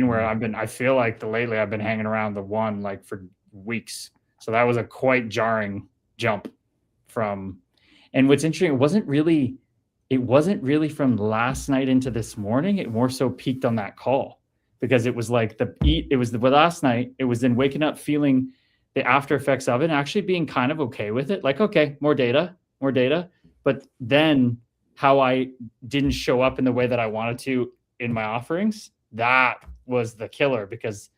where I feel like lately I've been hanging around the 1 like for weeks. So that was a quite jarring jump from, and what's interesting, it wasn't really from last night into this morning. It more so peaked on that call, because it was like last night, it was then waking up feeling the after effects of it and actually being kind of okay with it. Like, okay, more data. But then how I didn't show up in the way that I wanted to in my offerings, that was the killer, because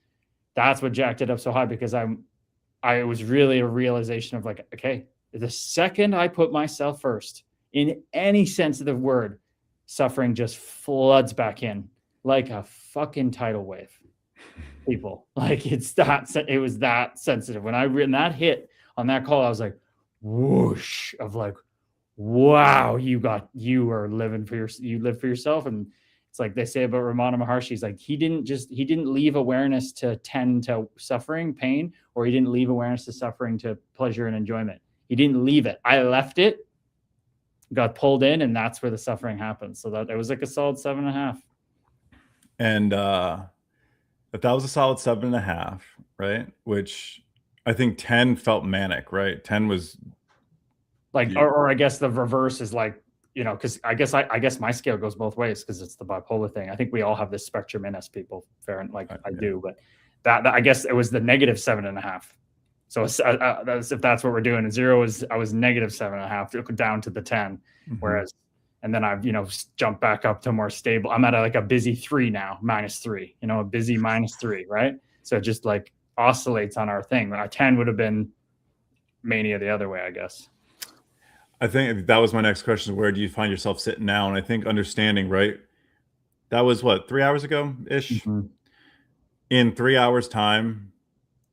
that's what jacked it up so high, because it was really a realization of like, okay, the second I put myself first in any sense of the word, suffering just floods back in like a fucking tidal wave. People, like, it was that sensitive. When that hit on that call, I was like, whoosh, of like, wow, you live for yourself. And it's like they say about Ramana Maharshi, he's like, he didn't leave awareness to tend to suffering, pain, or he didn't leave awareness to suffering to pleasure and enjoyment. He didn't leave it. I left it, got pulled in, and that's where the suffering happens. So that it was like a solid 7.5. And if that was a solid 7.5, right? Which I think 10 felt manic, right? 10 was like, or I guess the reverse is like, because I guess my scale goes both ways, because it's the bipolar thing. I think we all have this spectrum in us, people. Fair, like I do, but that I guess it was the negative 7.5. So if that's what we're doing, and 0 is I was negative 7.5 down to the 10, whereas, and then I've jumped back up to more stable. I'm at like a busy 3 now, -3. A busy -3, right? So it just like oscillates on our thing. A 10 would have been mania the other way, I guess. I think that was my next question. Where do you find yourself sitting now? And I think understanding, right? That was what, 3 hours ago ish. In 3 hours time,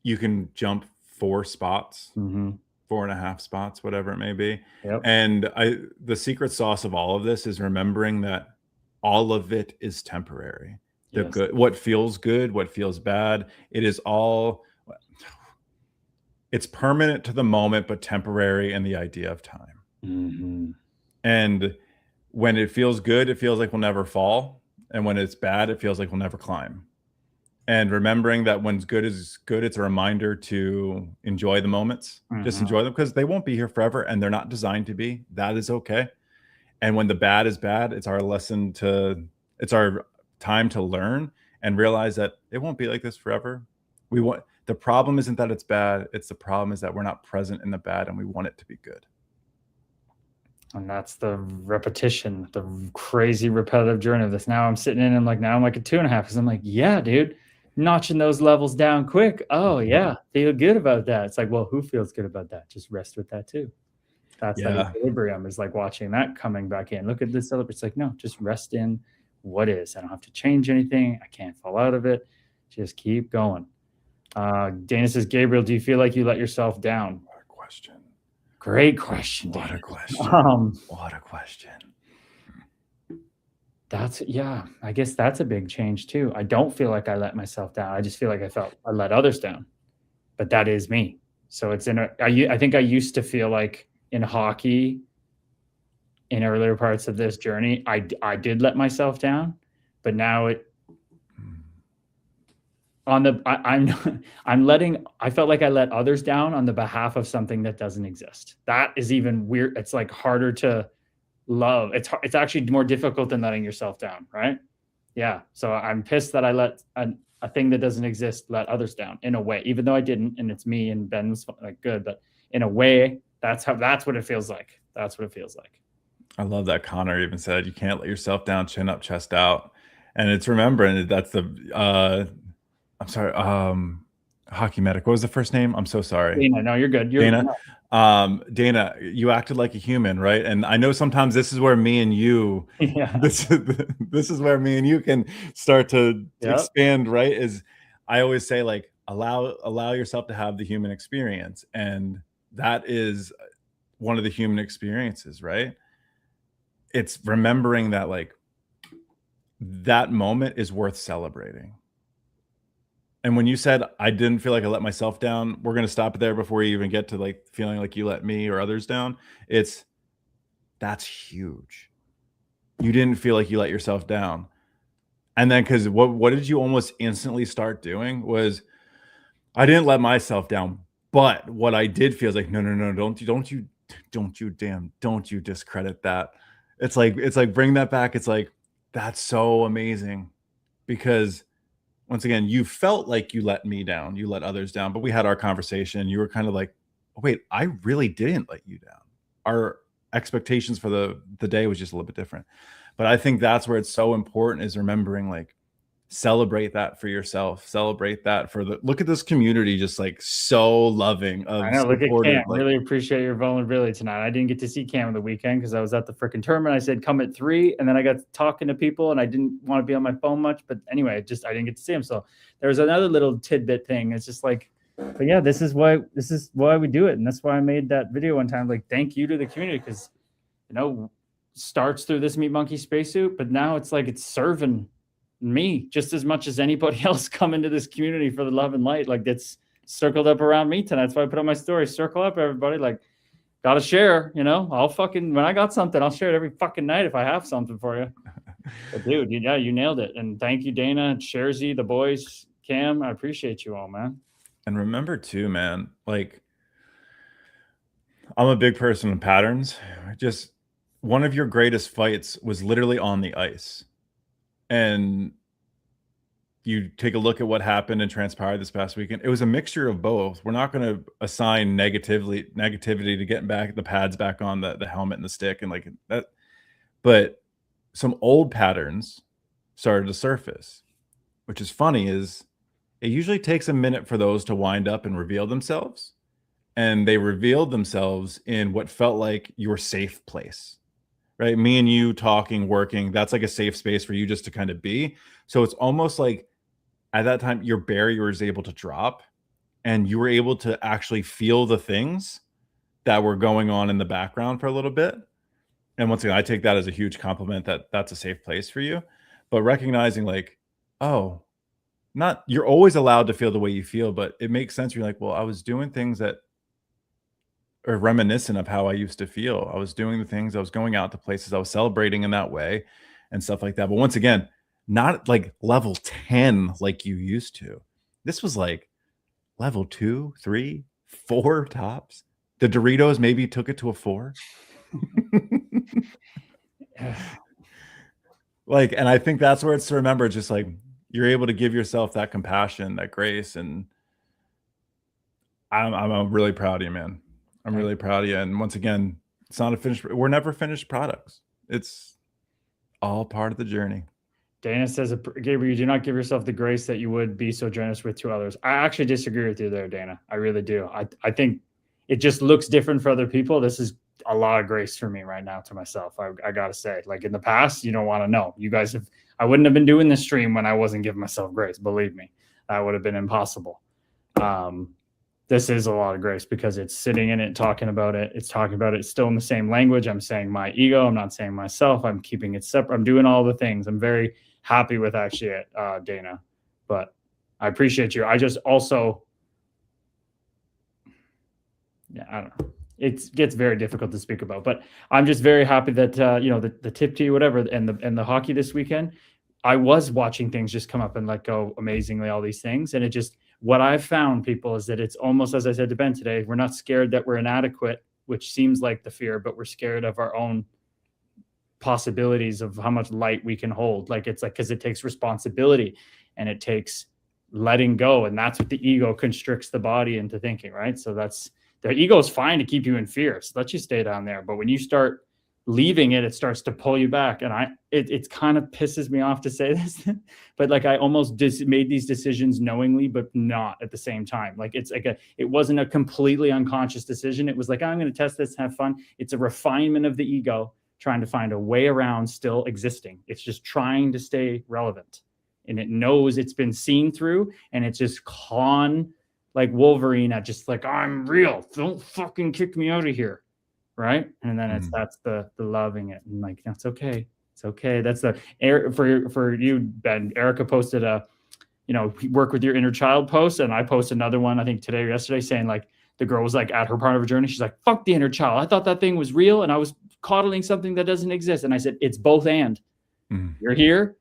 you can jump 4 spots, 4.5 spots, whatever it may be. Yep. And the secret sauce of all of this is remembering that all of it is temporary. The good, what feels good, what feels bad, it's permanent to the moment, but temporary in the idea of time. And when it feels good, it feels like we'll never fall. And when it's bad, it feels like we'll never climb. And remembering that when good is good, it's a reminder to enjoy the moments. Just enjoy them, because they won't be here forever, and they're not designed to be. That is okay. And when the bad is bad, it's our our time to learn and realize that it won't be like this forever. The problem isn't that it's bad. The problem is that we're not present in the bad, and we want it to be good. And that's the repetition, the crazy repetitive journey of this. Now I'm sitting in, and now I'm like a 2.5, because I'm like, yeah, dude, notching those levels down quick. Oh yeah, feel good about that. It's like, well, who feels good about that? Just rest with that too. That's that equilibrium, is like watching that coming back in. Look at this celebrate. It's like, no, just rest in what is. I don't have to change anything. I can't fall out of it. Just keep going. Dana says, Gabriel, do you feel like you let yourself down? What a question. Great question. What a question. What a question. I guess that's a big change too. I don't feel like I let myself down. I just feel like I let others down, but that is me. So it's I think I used to feel like in hockey, in earlier parts of this journey, I did let myself down, but now I felt like I let others down on the behalf of something that doesn't exist. That is even weird. It's like harder to love. It's actually more difficult than letting yourself down, right? Yeah. So I'm pissed that I let a thing that doesn't exist let others down, in a way, even though I didn't, and it's me and Ben's like good, but in a way, that's what it feels like. That's what it feels like. I love that Connor even said, you can't let yourself down, chin up, chest out. And it's remembering that's I'm sorry, hockey medic. What was the first name? I'm so sorry. Dana, no, you're good. Dana. Dana, you acted like a human, right? And I know sometimes this is where me and you, this is where me and you can start to expand, right? Is I always say, like, allow yourself to have the human experience. And that is one of the human experiences, right? It's remembering that, like, that moment is worth celebrating. And when you said, I didn't feel like I let myself down, we're going to stop it there before you even get to like feeling like you let me or others down. That's huge. You didn't feel like you let yourself down. And then, because what did you almost instantly start doing was, I didn't let myself down, but what I did feel is like, no, don't you discredit that. It's like bring that back. It's like, that's so amazing, because once again, you felt like you let me down, you let others down, but we had our conversation and you were kind of like, oh, wait, I really didn't let you down. Our expectations for the day was just a little bit different. But I think that's where it's so important, is remembering, like, celebrate that for yourself, celebrate that for look at this community, just like so loving of I know, look at supportive. Cam. Like, Really appreciate your vulnerability tonight. I didn't get to see Cam on the weekend because I was at the freaking tournament. I said come at 3, and then I got talking to people, and I didn't want to be on my phone much. But anyway, I didn't get to see him. So there was another little tidbit thing. It's just like, but yeah, this is why we do it, and that's why I made that video one time. Like, thank you to the community, because starts through this Meat Monkey spacesuit, but now it's like it's serving me just as much as anybody else coming to this community for the love and light. Like, it's circled up around me tonight. That's why I put on my story, circle up, everybody. Like, gotta share, I'll fucking, when I got something, I'll share it every fucking night if I have something for you. But dude, you nailed it. And thank you, Dana, Sharzy, the boys, Cam. I appreciate you all, man. And remember too, man, like, I'm a big person in patterns. Just one of your greatest fights was literally on the ice. And you take a look at what happened and transpired this past weekend. It was a mixture of both. We're not going to assign negativity to getting back the pads back on, the helmet and the stick and like that. But some old patterns started to surface, which is funny, is it usually takes a minute for those to wind up and reveal themselves. And they revealed themselves in what felt like your safe place. Right? Me and you talking, working, that's like a safe space for you just to kind of be. So it's almost like at that time, your barrier was able to drop and you were able to actually feel the things that were going on in the background for a little bit. And once again, I take that as a huge compliment that that's a safe place for you. But recognizing like, oh, you're always allowed to feel the way you feel, but it makes sense. You're like, well, I was doing things that or reminiscent of how I used to feel. I was doing the things, I was going out to places, I was celebrating in that way and stuff like that. But once again, not like level 10 like you used to. This was like level 2, 3, 4 tops. The Doritos maybe took it to a 4. Like, and I think that's where it's to remember, just like you're able to give yourself that compassion, that grace. And I'm really proud of you, man. I'm really proud of you. And once again, it's not we're never finished products. It's all part of the journey. Dana says, Gabriel, you do not give yourself the grace that you would be so generous with to others. I actually disagree with you there, Dana. I really do. I think it just looks different for other people. This is a lot of grace for me right now to myself. I got to say, like in the past, you don't want to know. You guys I wouldn't have been doing this stream when I wasn't giving myself grace. Believe me, that would have been impossible. This is a lot of grace because it's sitting in it, talking about it. It's talking about it still in the same language. I'm saying my ego. I'm not saying myself. I'm keeping it separate. I'm doing all the things. I'm very happy with actually it, Dana. But I appreciate you. I just also, I don't know. It gets very difficult to speak about. But I'm just very happy that the tip tea, whatever, and the hockey this weekend. I was watching things just come up and let go amazingly, all these things, and it just. What I've found, people, is that it's almost, as I said to Ben today, we're not scared that we're inadequate, which seems like the fear, but we're scared of our own possibilities of how much light we can hold. Like, it's like, because it takes responsibility and it takes letting go. And that's what the ego constricts the body into thinking, right? So the ego is fine to keep you in fear. So let you stay down there. But when you start leaving it, it starts to pull you back. And it kind of pisses me off to say this, but like I almost made these decisions knowingly, but not at the same time. Like it's like it wasn't a completely unconscious decision. It was like, I'm going to test this, have fun. It's a refinement of the ego trying to find a way around still existing. It's just trying to stay relevant. And it knows it's been seen through, and it's just clawing like Wolverine at just like, I'm real. Don't fucking kick me out of here. Right. And then that's the loving it. And like, that's okay. It's okay. That's for you, Ben. Erica posted work with your inner child post. And I posted another one, I think today or yesterday, saying like the girl was like at her part of her journey. She's like, fuck the inner child. I thought that thing was real. And I was coddling something that doesn't exist. And I said, it's both and. You're here.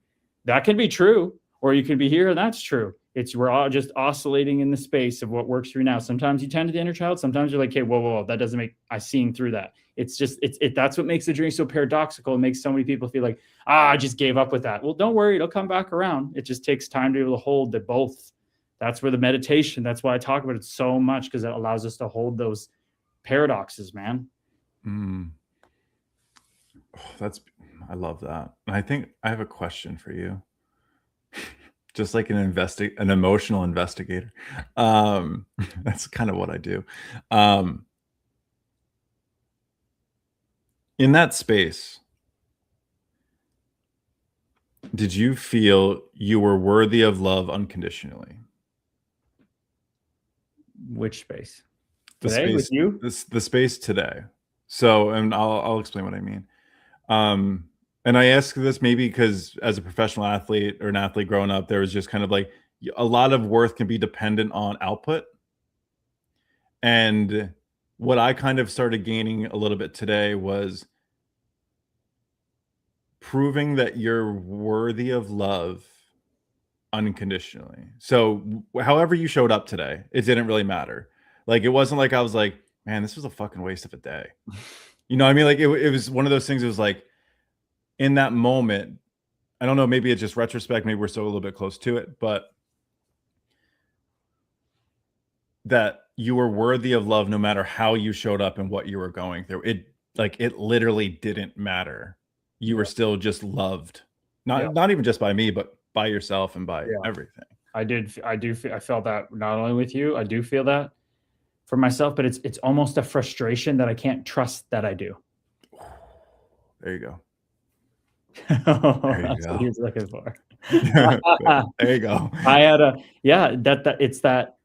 that can be true, or you could be here and that's true. We're all just oscillating in the space of what works for you now. Sometimes you tend to the inner child. Sometimes you're like, hey, whoa, that doesn't make, I seen through that. It's just, that's what makes the journey so paradoxical. It makes so many people feel like, I just gave up with that. Well, don't worry, it'll come back around. It just takes time to be able to hold the both. That's where the meditation, that's why I talk about it so much, because it allows us to hold those paradoxes, man. I love that. I think I have a question for you. Just like an emotional investigator. That's kind of what I do. In that space, did you feel you were worthy of love unconditionally? Which space? The Today space with you? The space today. So, and I'll explain what I mean. And I ask this maybe because as a professional athlete or an athlete growing up, there was just kind of like a lot of worth can be dependent on output. And what I kind of started gaining a little bit today was proving that you're worthy of love unconditionally. So however you showed up today, it didn't really matter. Like, it wasn't like I was like, man, this was a fucking waste of a day. You know what I mean? Like, it was one of those things. It was like, in that moment, I don't know, maybe it's just retrospect, maybe we're still a little bit close to it, but that you were worthy of love no matter how you showed up and what you were going through. It literally didn't matter. You were still just loved. Not even just by me, but by yourself and by everything. I felt that not only with you, I do feel that for myself, but it's almost a frustration that I can't trust that I do. There you go. That's what he was looking for. There you go. I had it's that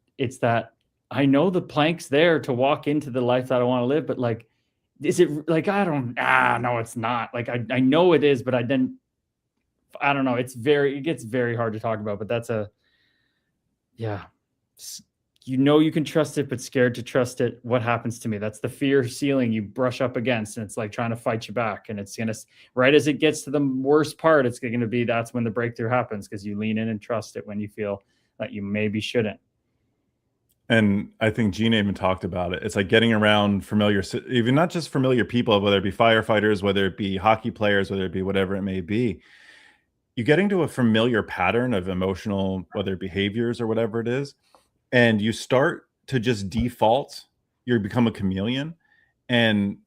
I know the plank's there to walk into the life that I want to live, but like, is it like, no, it's not. Like, I know it is, but I don't know. It gets very hard to talk about, but you can trust it, but scared to trust it. What happens to me? That's the fear ceiling you brush up against. And it's like trying to fight you back. And it's going to, right as it gets to the worst part, it's going to be, that's when the breakthrough happens, because you lean in and trust it when you feel that you maybe shouldn't. And I think Gina even talked about it. It's like getting around familiar, even not just familiar people, whether it be firefighters, whether it be hockey players, whether it be whatever it may be. You get into a familiar pattern of emotional, whether behaviors or whatever it is, and you start to just default. You become a chameleon. And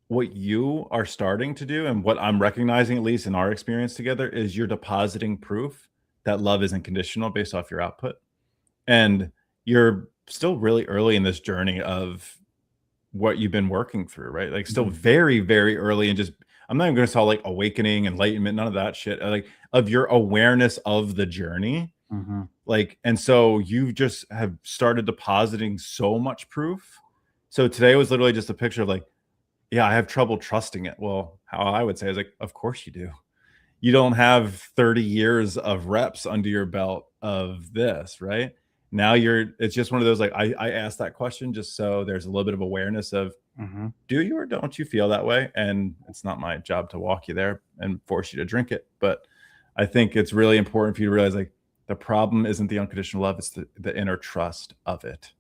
what you are starting to do, and what I'm recognizing, at least in our experience together, is you're depositing proof that love isn't conditional based off your output. And you're still really early in this journey of what you've been working through, right? Like, still very, very early, and just, I'm not even going to call like awakening, enlightenment, none of that shit, like, of your awareness of the journey. Like, and so you just have started depositing so much proof. So today was literally just a picture of like, yeah, I have trouble trusting it. Well, how I would say is like, of course you do. You don't have 30 years of reps under your belt of this, right? Now it's just one of those, like, I asked that question just so there's a little bit of awareness of, do you or don't you feel that way? And it's not my job to walk you there and force you to drink it. But I think it's really important for you to realize, like, the problem isn't the unconditional love, it's the inner trust of it.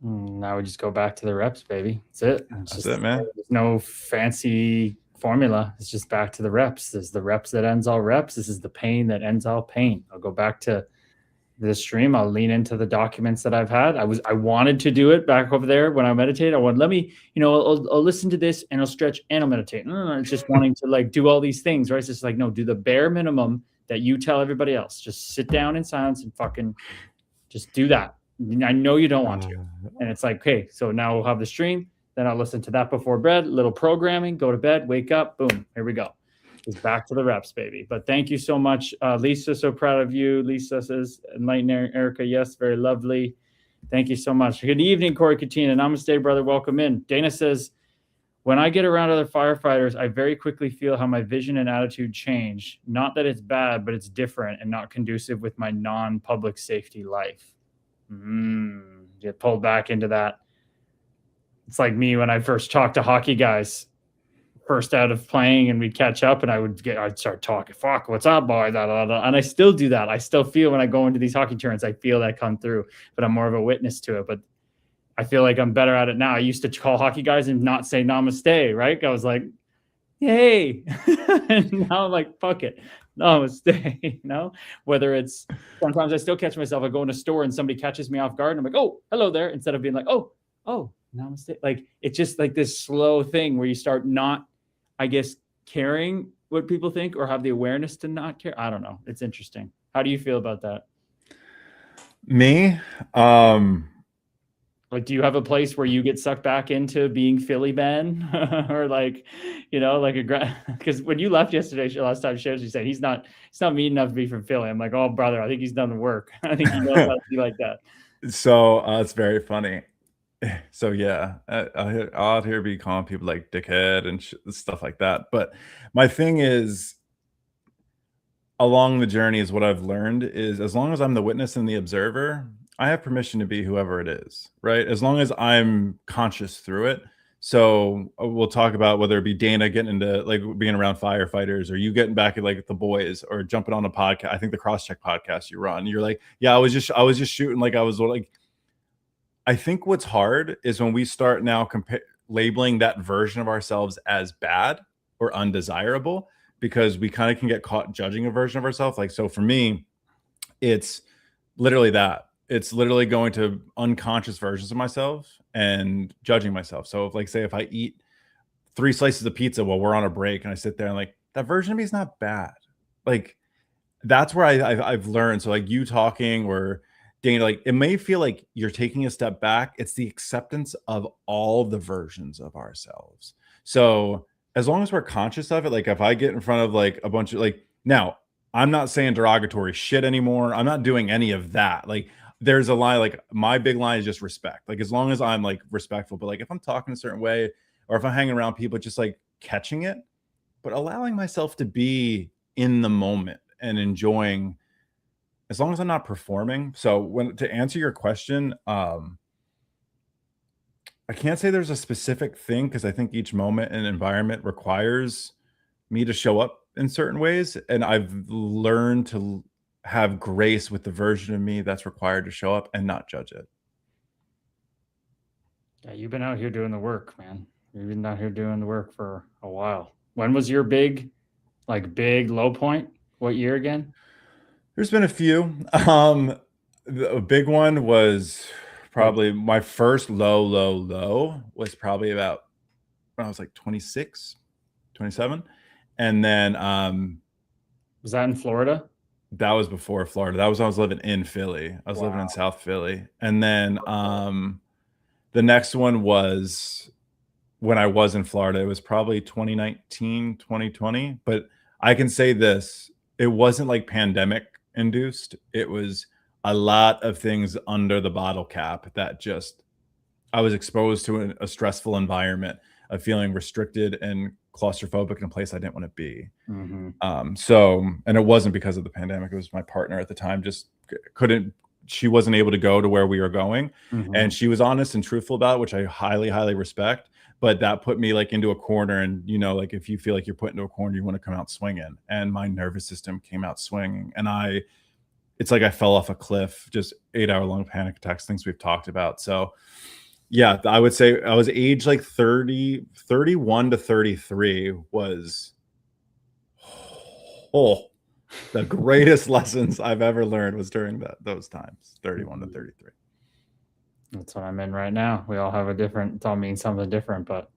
Now we just go back to the reps, baby. That's it. That's it, man. There's no fancy formula. It's just back to the reps. There's the reps that ends all reps. This is the pain that ends all pain. I'll go back to this stream. I'll lean into the documents that I've had. I wanted to do it back over there when I meditate. I want, let me, I'll listen to this and I'll stretch and I'll meditate. No, it's just wanting to like do all these things, right? It's just like, no, do the bare minimum that you tell everybody else. Just sit down in silence and fucking just do that. I know you don't want to. And it's like, okay, so now we'll have the stream. Then I'll listen to that before bed, little programming, go to bed, wake up, boom, here we go. It's back to the reps, baby. But thank you so much, Lisa. So proud of you. Lisa says, enlightening Erica. Yes, very lovely. Thank you so much. Good evening, Corey Katina. Namaste, brother. Welcome in. Dana says, when I get around other firefighters, I very quickly feel how my vision and attitude change. Not that it's bad, but it's different and not conducive with my non-public safety life. Get pulled back into that. It's like me when I first talked to hockey guys first out of playing and we'd catch up and I'd start talking, fuck, what's up, boy? Da, da, da. And I still do that. I still feel when I go into these hockey tournaments, I feel that come through, but I'm more of a witness to it. But I feel like I'm better at it now. I used to call hockey guys and not say namaste, right? I was like, hey, and now I'm like, fuck it. Namaste, whether it's sometimes I still catch myself. I go in a store and somebody catches me off guard and I'm like, oh, hello there. Instead of being like, oh, namaste. Like, it's just like this slow thing where you start not, I guess, caring what people think or have the awareness to not care. I don't know. It's interesting. How do you feel about that? Me? Like, do you have a place where you get sucked back into being Philly Ben or like, because when you left yesterday, last time Shares, you said he's not mean enough to be from Philly. I'm like, oh brother, I think he's done the work. I think he knows how to be like that. So it's very funny. So yeah, I'll hear be calling people like dickhead and stuff like that. But my thing is, along the journey is what I've learned is as long as I'm the witness and the observer, I have permission to be whoever it is, right? As long as I'm conscious through it. So we'll talk about whether it be Dana getting into like being around firefighters or you getting back at like the boys or jumping on a podcast. I think the Crosscheck podcast you run, you're like, yeah, I was just shooting. Like I was like, I think what's hard is when we start now labeling that version of ourselves as bad or undesirable, because we kind of can get caught judging a version of ourselves. Like, so for me, it's literally that. It's literally going to unconscious versions of myself and judging myself. So if, like, say if I eat 3 slices of pizza while we're on a break and I sit there and like, that version of me is not bad. Like, that's where I've learned. So like you talking or Dana, like it may feel like you're taking a step back. It's the acceptance of all the versions of ourselves. So as long as we're conscious of it, like if I get in front of like a bunch of like, now I'm not saying derogatory shit anymore. I'm not doing any of that. Like there's a line, like my big line is just respect. Like as long as I'm like respectful, but like if I'm talking a certain way or if I'm hanging around people, just like catching it, but allowing myself to be in the moment and enjoying, as long as I'm not performing. So to answer your question, I can't say there's a specific thing because I think each moment and environment requires me to show up in certain ways. And I've learned to have grace with the version of me that's required to show up and not judge it. Yeah, you've been out here doing the work, man. You've been out here doing the work for a while. When was your big low point? What year again? There's been a few. A big one was probably my first low was probably about when I was like 26, 27. And then was that in Florida? That was before Florida. That was when I was living in Philly. I was living in South Philly. And then the next one was when I was in Florida. It was probably 2019, 2020. But I can say this, it wasn't like pandemic induced. It was a lot of things under the bottle cap that just, I was exposed to a stressful environment of feeling restricted and claustrophobic in a place I didn't want to be. Mm-hmm. So, and it wasn't because of the pandemic. It was my partner at the time just she wasn't able to go to where we were going. Mm-hmm. And she was honest and truthful about it, which I highly, highly respect. But that put me like into a corner. And, you know, like if you feel like you're put into a corner, you want to come out swinging. And my nervous system came out swinging. And it's like I fell off a cliff, just 8-hour-long panic attacks, things we've talked about. So yeah, I would say I was age like 31 to 33 was the greatest lessons I've ever learned was during those times, 31 to 33. That's what I'm in right now. We all have it's all means something different, but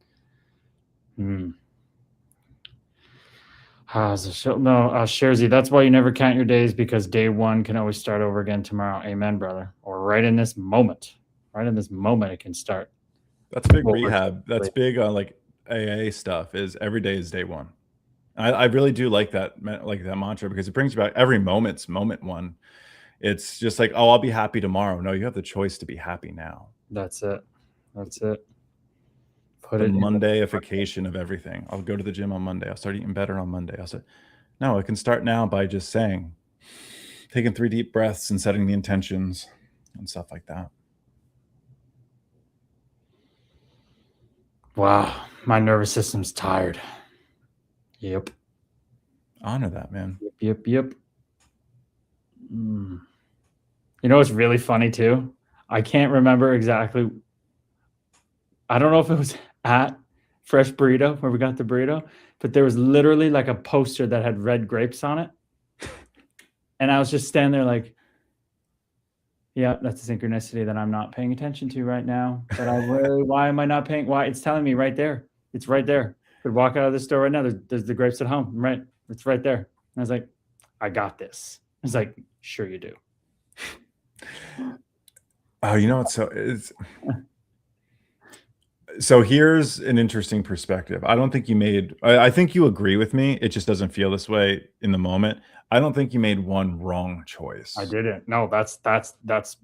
Sherzy, that's why you never count your days, because day one can always start over again tomorrow. Amen, brother. Or right in this moment. Right in this moment, it can start. That's big rehab. That's big on like AA stuff. Is every day is day one. I really do like that mantra because it brings you back. Every moment's moment one. It's just like, oh, I'll be happy tomorrow. No, you have the choice to be happy now. That's it. Put the Mondayification of everything. I'll go to the gym on Monday. I'll start eating better on Monday. I'll say, no, I can start now by just taking 3 deep breaths and setting the intentions and stuff like that. Wow, my nervous system's tired. Yep. Honor that, man. Yep. You know what's really funny too? I can't remember exactly. I don't know if it was at Fresh Burrito where we got the burrito, but there was literally like a poster that had red grapes on it. And I was just standing there like, yeah, that's a synchronicity that I'm not paying attention to right now. But why am I not paying? Why? It's telling me right there. It's right there. Could walk out of the store right now. There's the grapes at home. Right. It's right there. And I was like, I got this. I was like, sure you do. Oh, you know what? So here's an interesting perspective. I don't think you made, I think you agree with me. It just doesn't feel this way in the moment. I don't think you made one wrong choice. I didn't. No, that's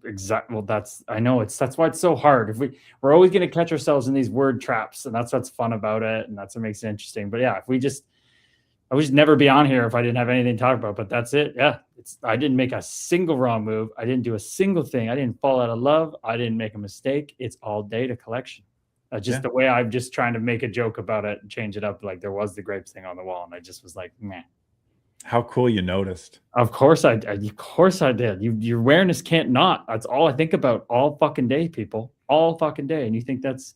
exact. Well, I know that's why it's so hard. If we're always going to catch ourselves in these word traps, and that's what's fun about it, and that's what makes it interesting. But yeah, I would just never be on here if I didn't have anything to talk about. But that's it. Yeah, I didn't make a single wrong move. I didn't do a single thing. I didn't fall out of love. I didn't make a mistake. It's all data collection. The way I'm just trying to make a joke about it and change it up. Like there was the grapes thing on the wall, and I just was like, meh. How cool you noticed. Of course I did. Your awareness can't not. That's all I think about all fucking day, people. All fucking day. And you think that's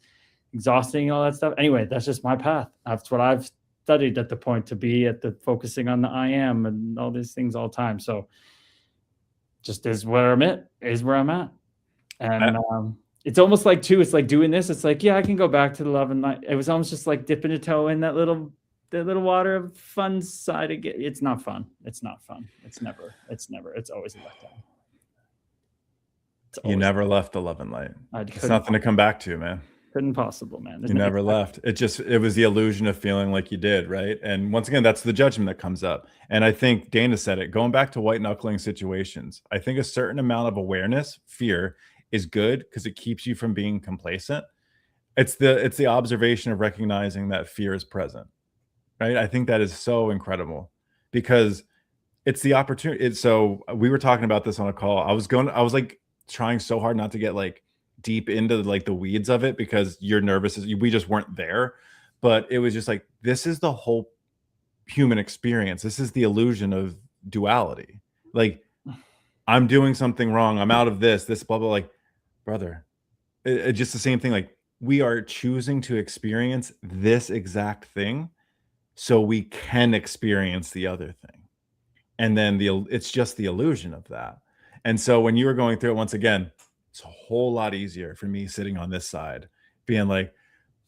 exhausting, all that stuff. Anyway, that's just my path. That's what I've studied at the point to be at the focusing on the I am and all these things all the time. So just is where I'm at. And it's almost like too, it's like doing this. It's like, yeah, I can go back to the love and light. It was almost just like dipping a toe in that little water of fun side again. It's not fun. It's always a letdown. You never left the love and light. It's nothing to come back to, man. Couldn't possible, man. You never left. It was the illusion of feeling like you did, right? And once again, that's the judgment that comes up. And I think Dana said it, going back to white knuckling situations, I think a certain amount of awareness, fear, is good because it keeps you from being complacent. It's the observation of recognizing that fear is present. Right. I think that is so incredible because it's the opportunity. So we were talking about this on a call. I was like trying so hard not to get like deep into like the weeds of it because you're nervous. We just weren't there. But it was just like, this is the whole human experience. This is the illusion of duality. Like, I'm doing something wrong. I'm out of this blah, blah. Like, brother, it's just the same thing. Like, we are choosing to experience this exact thing so we can experience the other thing. And then it's just the illusion of that. And so when you were going through it, once again, it's a whole lot easier for me sitting on this side, being like,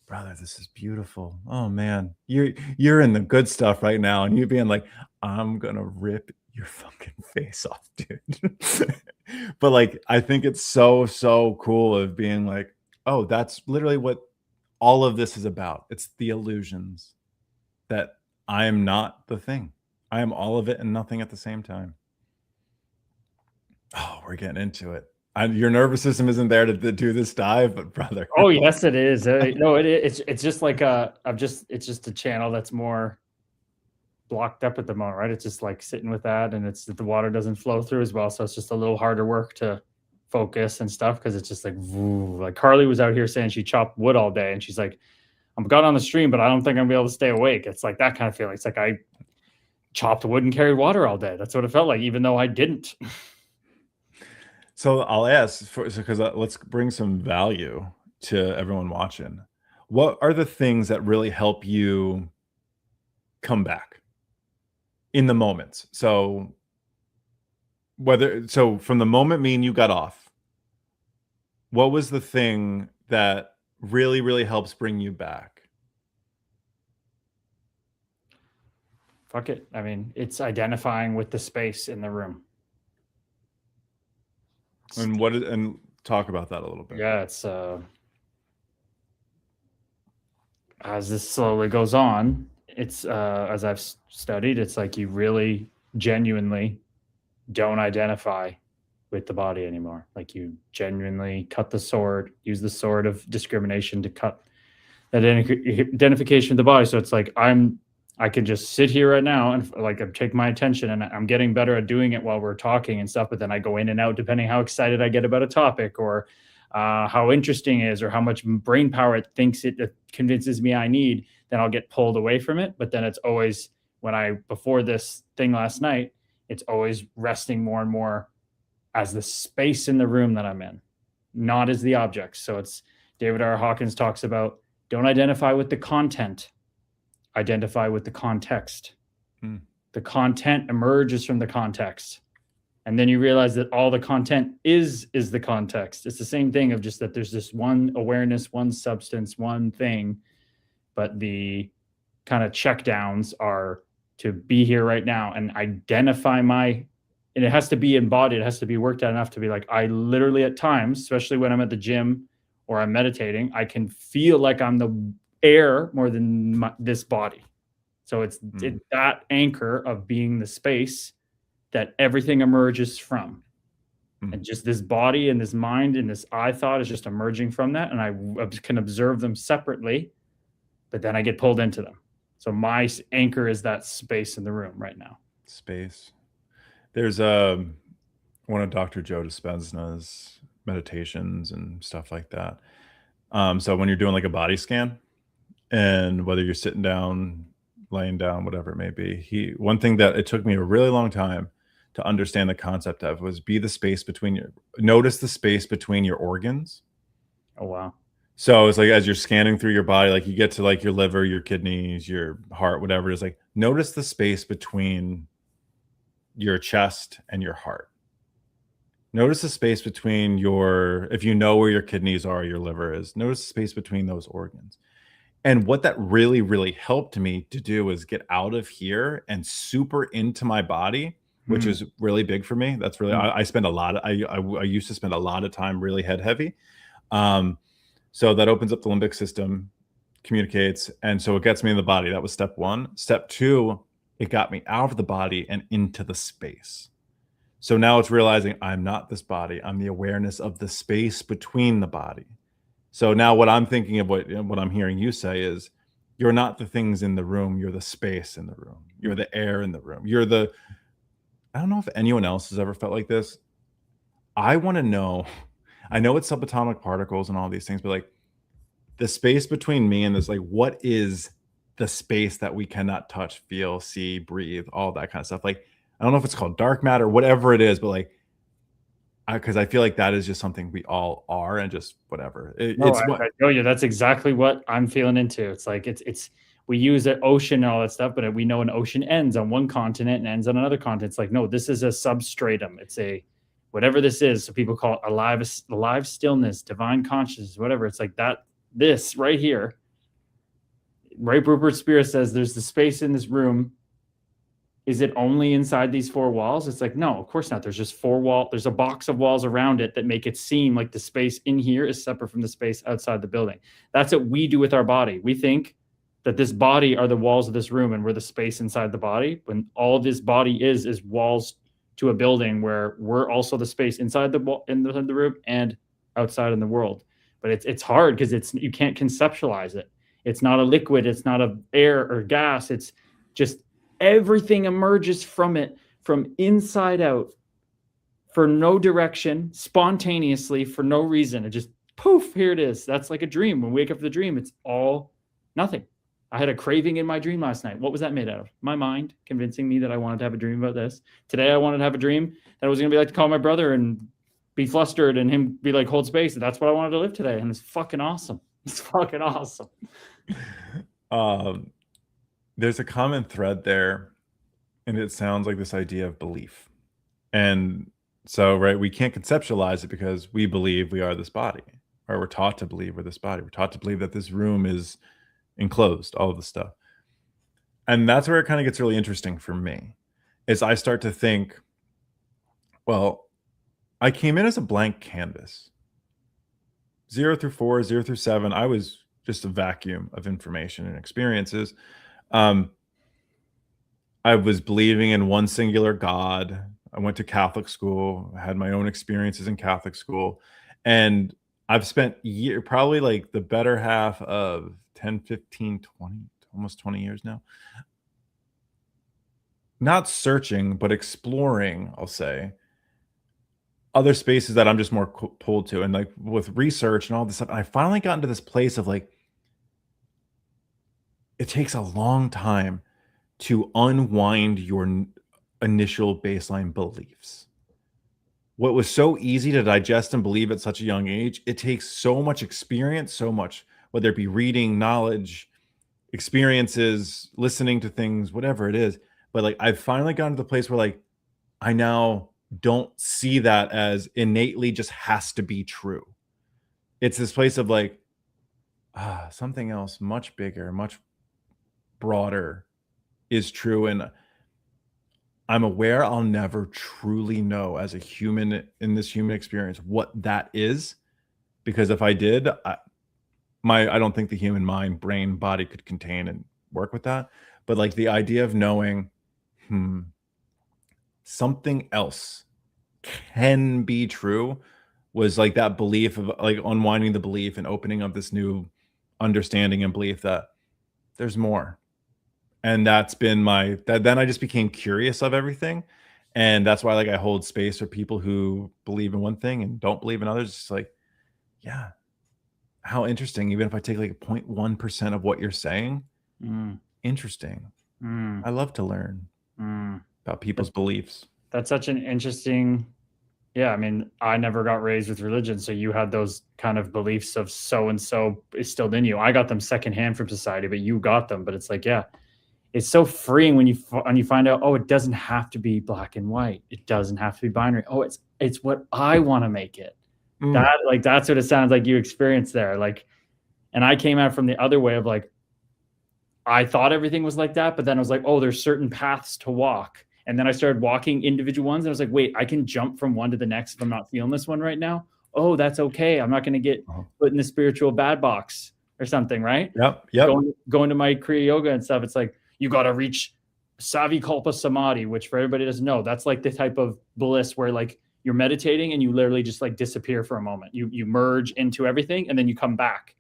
brother, this is beautiful. Oh man, you're in the good stuff right now. And you being like, I'm gonna rip your fucking face off, dude. But like, I think it's so cool of being like, oh, that's literally what all of this is about. It's the illusions that I am not the thing. I am all of it and nothing at the same time. Oh, we're getting into it. Your nervous system isn't there to do this dive, but brother. Oh yes, it is. No, it's just like it's just a channel that's more blocked up at the moment, right? It's just like sitting with that, and it's the water doesn't flow through as well, so it's just a little harder work to focus and stuff because it's just like, woo. Like Carly was out here saying she chopped wood all day, and she's like, I'm got on the stream, but I don't think I'm gonna be able to stay awake. It's like that kind of feeling. It's like I chopped wood and carried water all day. That's what it felt like, even though I didn't. So I'll ask, because let's bring some value to everyone watching. What are the things that really help you come back in the moments? So from the moment me and you got off, what was the thing that really helps bring you back? Fuck it. I mean, it's identifying with the space in the room. And talk about that a little bit. Yeah, it's as this slowly goes on, it's as I've studied, it's like you really genuinely don't identify with the body anymore. Like you genuinely cut the sword, use the sword of discrimination to cut that identification of the body. So it's like I can just sit here right now and like take my attention, and I'm getting better at doing it while we're talking and stuff. But then I go in and out depending how excited I get about a topic, or how interesting it is, or how much brain power it thinks it convinces me I need, then I'll get pulled away from it. But then it's always, before this thing last night, it's always resting more and more as the space in the room that I'm in, not as the objects. So it's David R. Hawkins talks about, don't identify with the content, identify with the context. The content emerges from the context. And then you realize that all the content is the context. It's the same thing of just that there's this one awareness, one substance, one thing, but the kind of checkdowns are to be here right now and identify and it has to be embodied. It has to be worked out enough to be like, I literally at times, especially when I'm at the gym or I'm meditating, I can feel like I'm the air more than this body. So it's that anchor of being the space that everything emerges from. And just this body and this mind and this I thought is just emerging from that. And I can observe them separately, but then I get pulled into them. So my anchor is that space in the room right now. Space. There's one of Dr. Joe Dispenza's meditations and stuff like that. So when you're doing like a body scan, and whether you're sitting down, laying down, whatever it may be, one thing that it took me a really long time to understand the concept of was notice the space between your organs. Oh, wow. So it's like, as you're scanning through your body, like you get to like your liver, your kidneys, your heart, whatever it is, like notice the space between your chest and your heart. Notice the space between if you know where your kidneys are, your liver is, notice the space between those organs. And what that really, really helped me to do is get out of here and super into my body, which is really big for me. That's really, I spend a lot of, I used to spend a lot of time really head heavy. So that opens up the limbic system, communicates. And so it gets me in the body. That was step one. Step two, it got me out of the body and into the space. So now it's realizing I'm not this body. I'm the awareness of the space between the body. So now what I'm thinking of, what I'm hearing you say is, you're not the things in the room. You're the space in the room. You're the air in the room. I don't know if anyone else has ever felt like this. I want to know, I know it's subatomic particles and all these things, but like the space between me and this, like, what is the space that we cannot touch, feel, see, breathe, all that kind of stuff? Like, I don't know if it's called dark matter, whatever it is, but like, because I feel like that is just something we all are, and just whatever. I know you. That's exactly what I'm feeling into. It's like we use an ocean and all that stuff, but we know an ocean ends on one continent and ends on another continent. It's like, no, this is a substratum. It's whatever this is. So people call it alive stillness, divine consciousness, whatever. It's like that. This right here, right? Rupert Spear says there's the space in this room. Is it only inside these four walls? It's like, no, of course not. There's just there's a box of walls around it that make it seem like the space in here is separate from the space outside the building. That's what we do with our body. We think that this body are the walls of this room and we're the space inside the body, when all this body is walls to a building where we're also the space inside the room and outside in the world. But it's hard because you can't conceptualize it. It's not a liquid. It's not a air or gas. It's just everything emerges from it, from inside out, for no direction, spontaneously, for no reason. It just poof, here it is. That's like a dream. When we wake up from the dream, it's all nothing. I had a craving in my dream last night. What was that made out of? My mind convincing me that I wanted to have a dream about this. Today I wanted to have a dream that I was going to be like to call my brother and be flustered and him be like, hold space. And that's what I wanted to live today. And it's fucking awesome. It's fucking awesome. There's a common thread there, and it sounds like this idea of belief. And so, right, we can't conceptualize it because we believe we are this body, or we're taught to believe we're this body. We're taught to believe that this room is enclosed, all of this stuff. And that's where it kind of gets really interesting for me, is I start to think, well, I came in as a blank canvas. 0 through 4, 0 through 7, I was just a vacuum of information and experiences. I was believing in one singular God. I went to Catholic school. I had my own experiences in Catholic school. And I've spent probably like the better half of 10, 15, 20, almost 20 years now, not searching, but exploring, I'll say, other spaces that I'm just more pulled to, and like with research and all this stuff, I finally got into this place of like, it takes a long time to unwind your initial baseline beliefs. What was so easy to digest and believe at such a young age, it takes so much experience, so much, whether it be reading, knowledge, experiences, listening to things, whatever it is. But like, I've finally gotten to the place where like, I now don't see that as innately just has to be true. It's this place of like, something else much bigger, much broader is true. And I'm aware I'll never truly know as a human in this human experience what that is, because if I did, I don't think the human mind, brain, body could contain and work with that. But like the idea of knowing, something else can be true was like that belief of like unwinding the belief and opening up this new understanding and belief that there's more. And that's been then I just became curious of everything. And that's why like I hold space for people who believe in one thing and don't believe in others. It's like, yeah, how interesting. Even if I take like 0.1% of what you're saying, interesting. I love to learn about people's beliefs. That's such an interesting, yeah. I mean, I never got raised with religion, so you had those kind of beliefs of so and so instilled in you. I got them secondhand from society, but you got them. But it's like, yeah, it's so freeing when you find out, oh, it doesn't have to be black and white. It doesn't have to be binary. Oh, it's what I want to make it. That's what it sounds like you experienced there. Like, and I came out from the other way of like, I thought everything was like that, but then I was like, oh, there's certain paths to walk. And then I started walking individual ones. And I was like, wait, I can jump from one to the next if I'm not feeling this one right now. Oh, that's okay. I'm not going to get put in the spiritual bad box or something, right? Yep. Going to my Kriya yoga and stuff. It's like, you got to reach Savikalpa Samadhi, which for everybody doesn't know, that's like the type of bliss where like you're meditating and you literally just like disappear for a moment. You merge into everything and then you come back.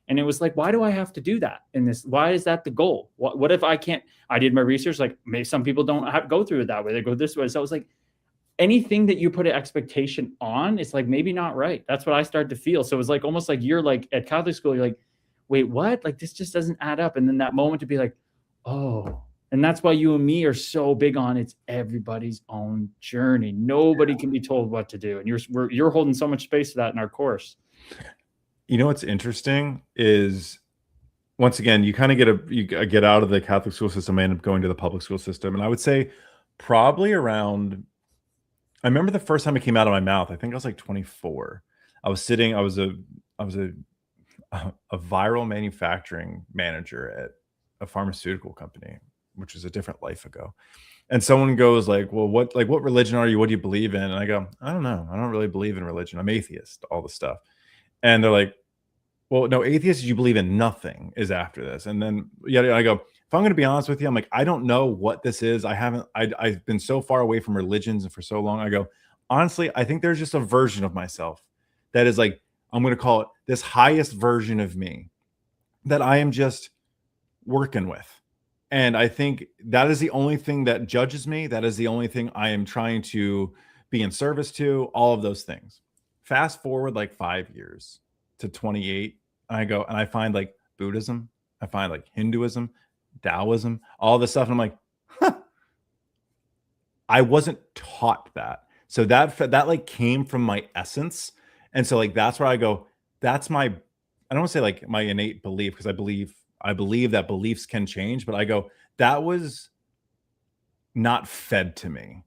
And it was like, why do I have to do that in this? Why is that the goal? What if I can't? I did my research. Like, maybe some people don't go through it that way. They go this way. So I was like, anything that you put an expectation on, it's like maybe not right. That's what I started to feel. So it was like almost like you're like at Catholic school. You're like, wait, what? Like this just doesn't add up. And then that moment to be like, oh, and that's why you and me are so big on it's everybody's own journey. Nobody can be told what to do, and you're holding so much space for that in our course. You know what's interesting is, once again, you kind of get out of the Catholic school system and end up going to the public school system. And I would say probably around, I remember the first time it came out of my mouth, I think I was like 24. I was a viral manufacturing manager at a pharmaceutical company, which was a different life ago. And someone goes like, well, what religion are you? What do you believe in? And I go, I don't know. I don't really believe in religion. I'm atheist, all this stuff. And they're like, well, no, atheists, you believe in nothing is after this. And then I go, if I'm going to be honest with you, I'm like, I don't know what this is. I've been so far away from religions and for so long. I go, honestly, I think there's just a version of myself that is like, I'm going to call it this highest version of me that I am just working with. And I think that is the only thing that judges me. That is the only thing I am trying to be in service to, all of those things. Fast forward like 5 years to 28. I go and I find like Buddhism, I find like Hinduism, Taoism, all this stuff. And I'm like, I wasn't taught that. So that like came from my essence. And so like, that's where I go, that's my, I don't want to say like my innate belief, because I believe that beliefs can change, but I go, that was not fed to me.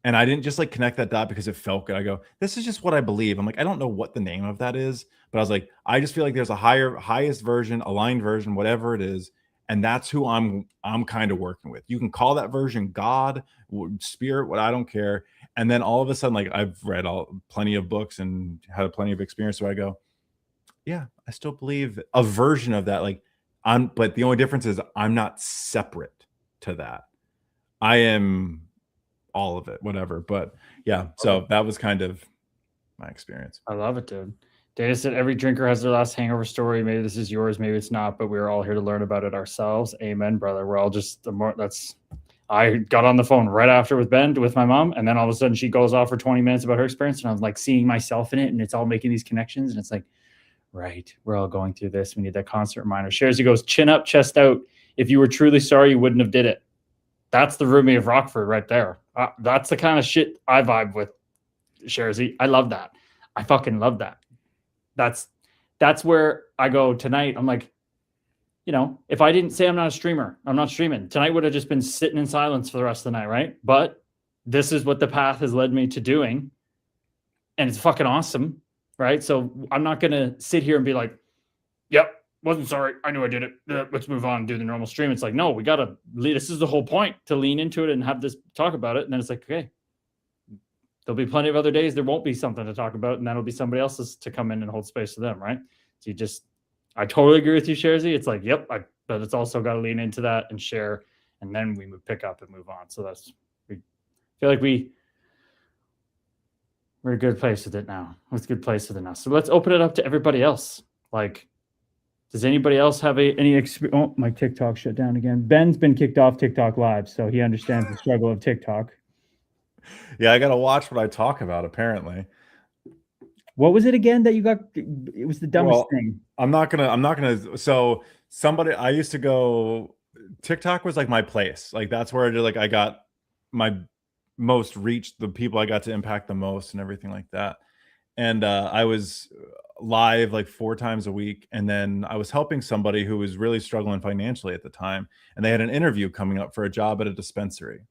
And I didn't just like connect that dot because it felt good. I go, this is just what I believe. I'm like, I don't know what the name of that is, but I was like, I just feel like there's a highest version, aligned version, whatever it is. And that's who I'm kind of working with. You can call that version God, spirit, what, I don't care. And then all of a sudden, like I've read plenty of books and had plenty of experience. So I go, yeah, I still believe a version of that. Like but the only difference is I'm not separate to that. I am all of it, whatever. But yeah, so that was kind of my experience. I love it, dude. Data said every drinker has their last hangover story. Maybe this is yours, maybe it's not, but we're all here to learn about it ourselves. Amen, brother. We're all just I got on the phone right after with Ben, with my mom, and then all of a sudden she goes off for 20 minutes about her experience, and I was like seeing myself in it, and it's all making these connections, and it's like, right, we're all going through this. We need that constant reminder. Shares, he goes, chin up, chest out. If you were truly sorry, you wouldn't have did it. That's the Rumi of Rockford right there. That's the kind of shit I vibe with, Sharzy. I love that. I fucking love that. That's where I go tonight. I'm like, you know, if I didn't say I'm not a streamer, I'm not streaming. Tonight would have just been sitting in silence for the rest of the night, right? But this is what the path has led me to doing. And it's fucking awesome, right? So I'm not going to sit here and be like, yep, wasn't sorry. I knew I did it. Let's move on and do the normal stream. It's like, no, we got to lead. This is the whole point, to lean into it and have this talk about it. And then it's like, okay, there'll be plenty of other days there won't be something to talk about, and that'll be somebody else's to come in and hold space for them, right? So I totally agree with you, Sharzy. It's like, yep, but it's also got to lean into that and share, and then we pick up and move on. So we feel like we're in a good place with it now. It's a good place with it now. So let's open it up to everybody else. Like, does anybody else have any experience? Oh, my TikTok shut down again. Ben's been kicked off TikTok Live, so he understands the struggle of TikTok. Yeah, I gotta watch what I talk about, apparently. What was it again that you got? It was the dumbest thing. I'm not gonna. So I used to go. TikTok was like my place. Like that's where I got my most reach, the people I got to impact the most, and everything like that. And I was live like 4 times a week, and then I was helping somebody who was really struggling financially at the time, and they had an interview coming up for a job at a dispensary.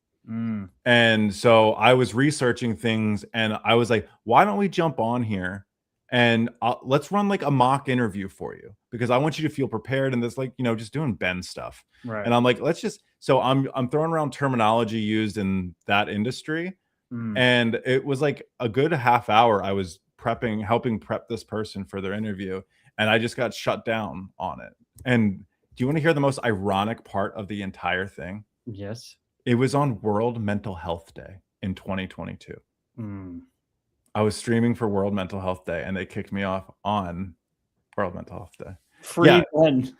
And so I was researching things, and I was like, why don't we jump on here and let's run like a mock interview for you, because I want you to feel prepared. And this, like, you know, just doing Ben stuff. Right. And I'm like, so I'm throwing around terminology used in that industry. And it was like a good half hour I was helping prep this person for their interview, and I just got shut down on it. And do you want to hear the most ironic part of the entire thing? Yes. It was on World Mental Health Day in 2022. I was streaming for World Mental Health Day, and they kicked me off on World Mental Health Day. Free Ben.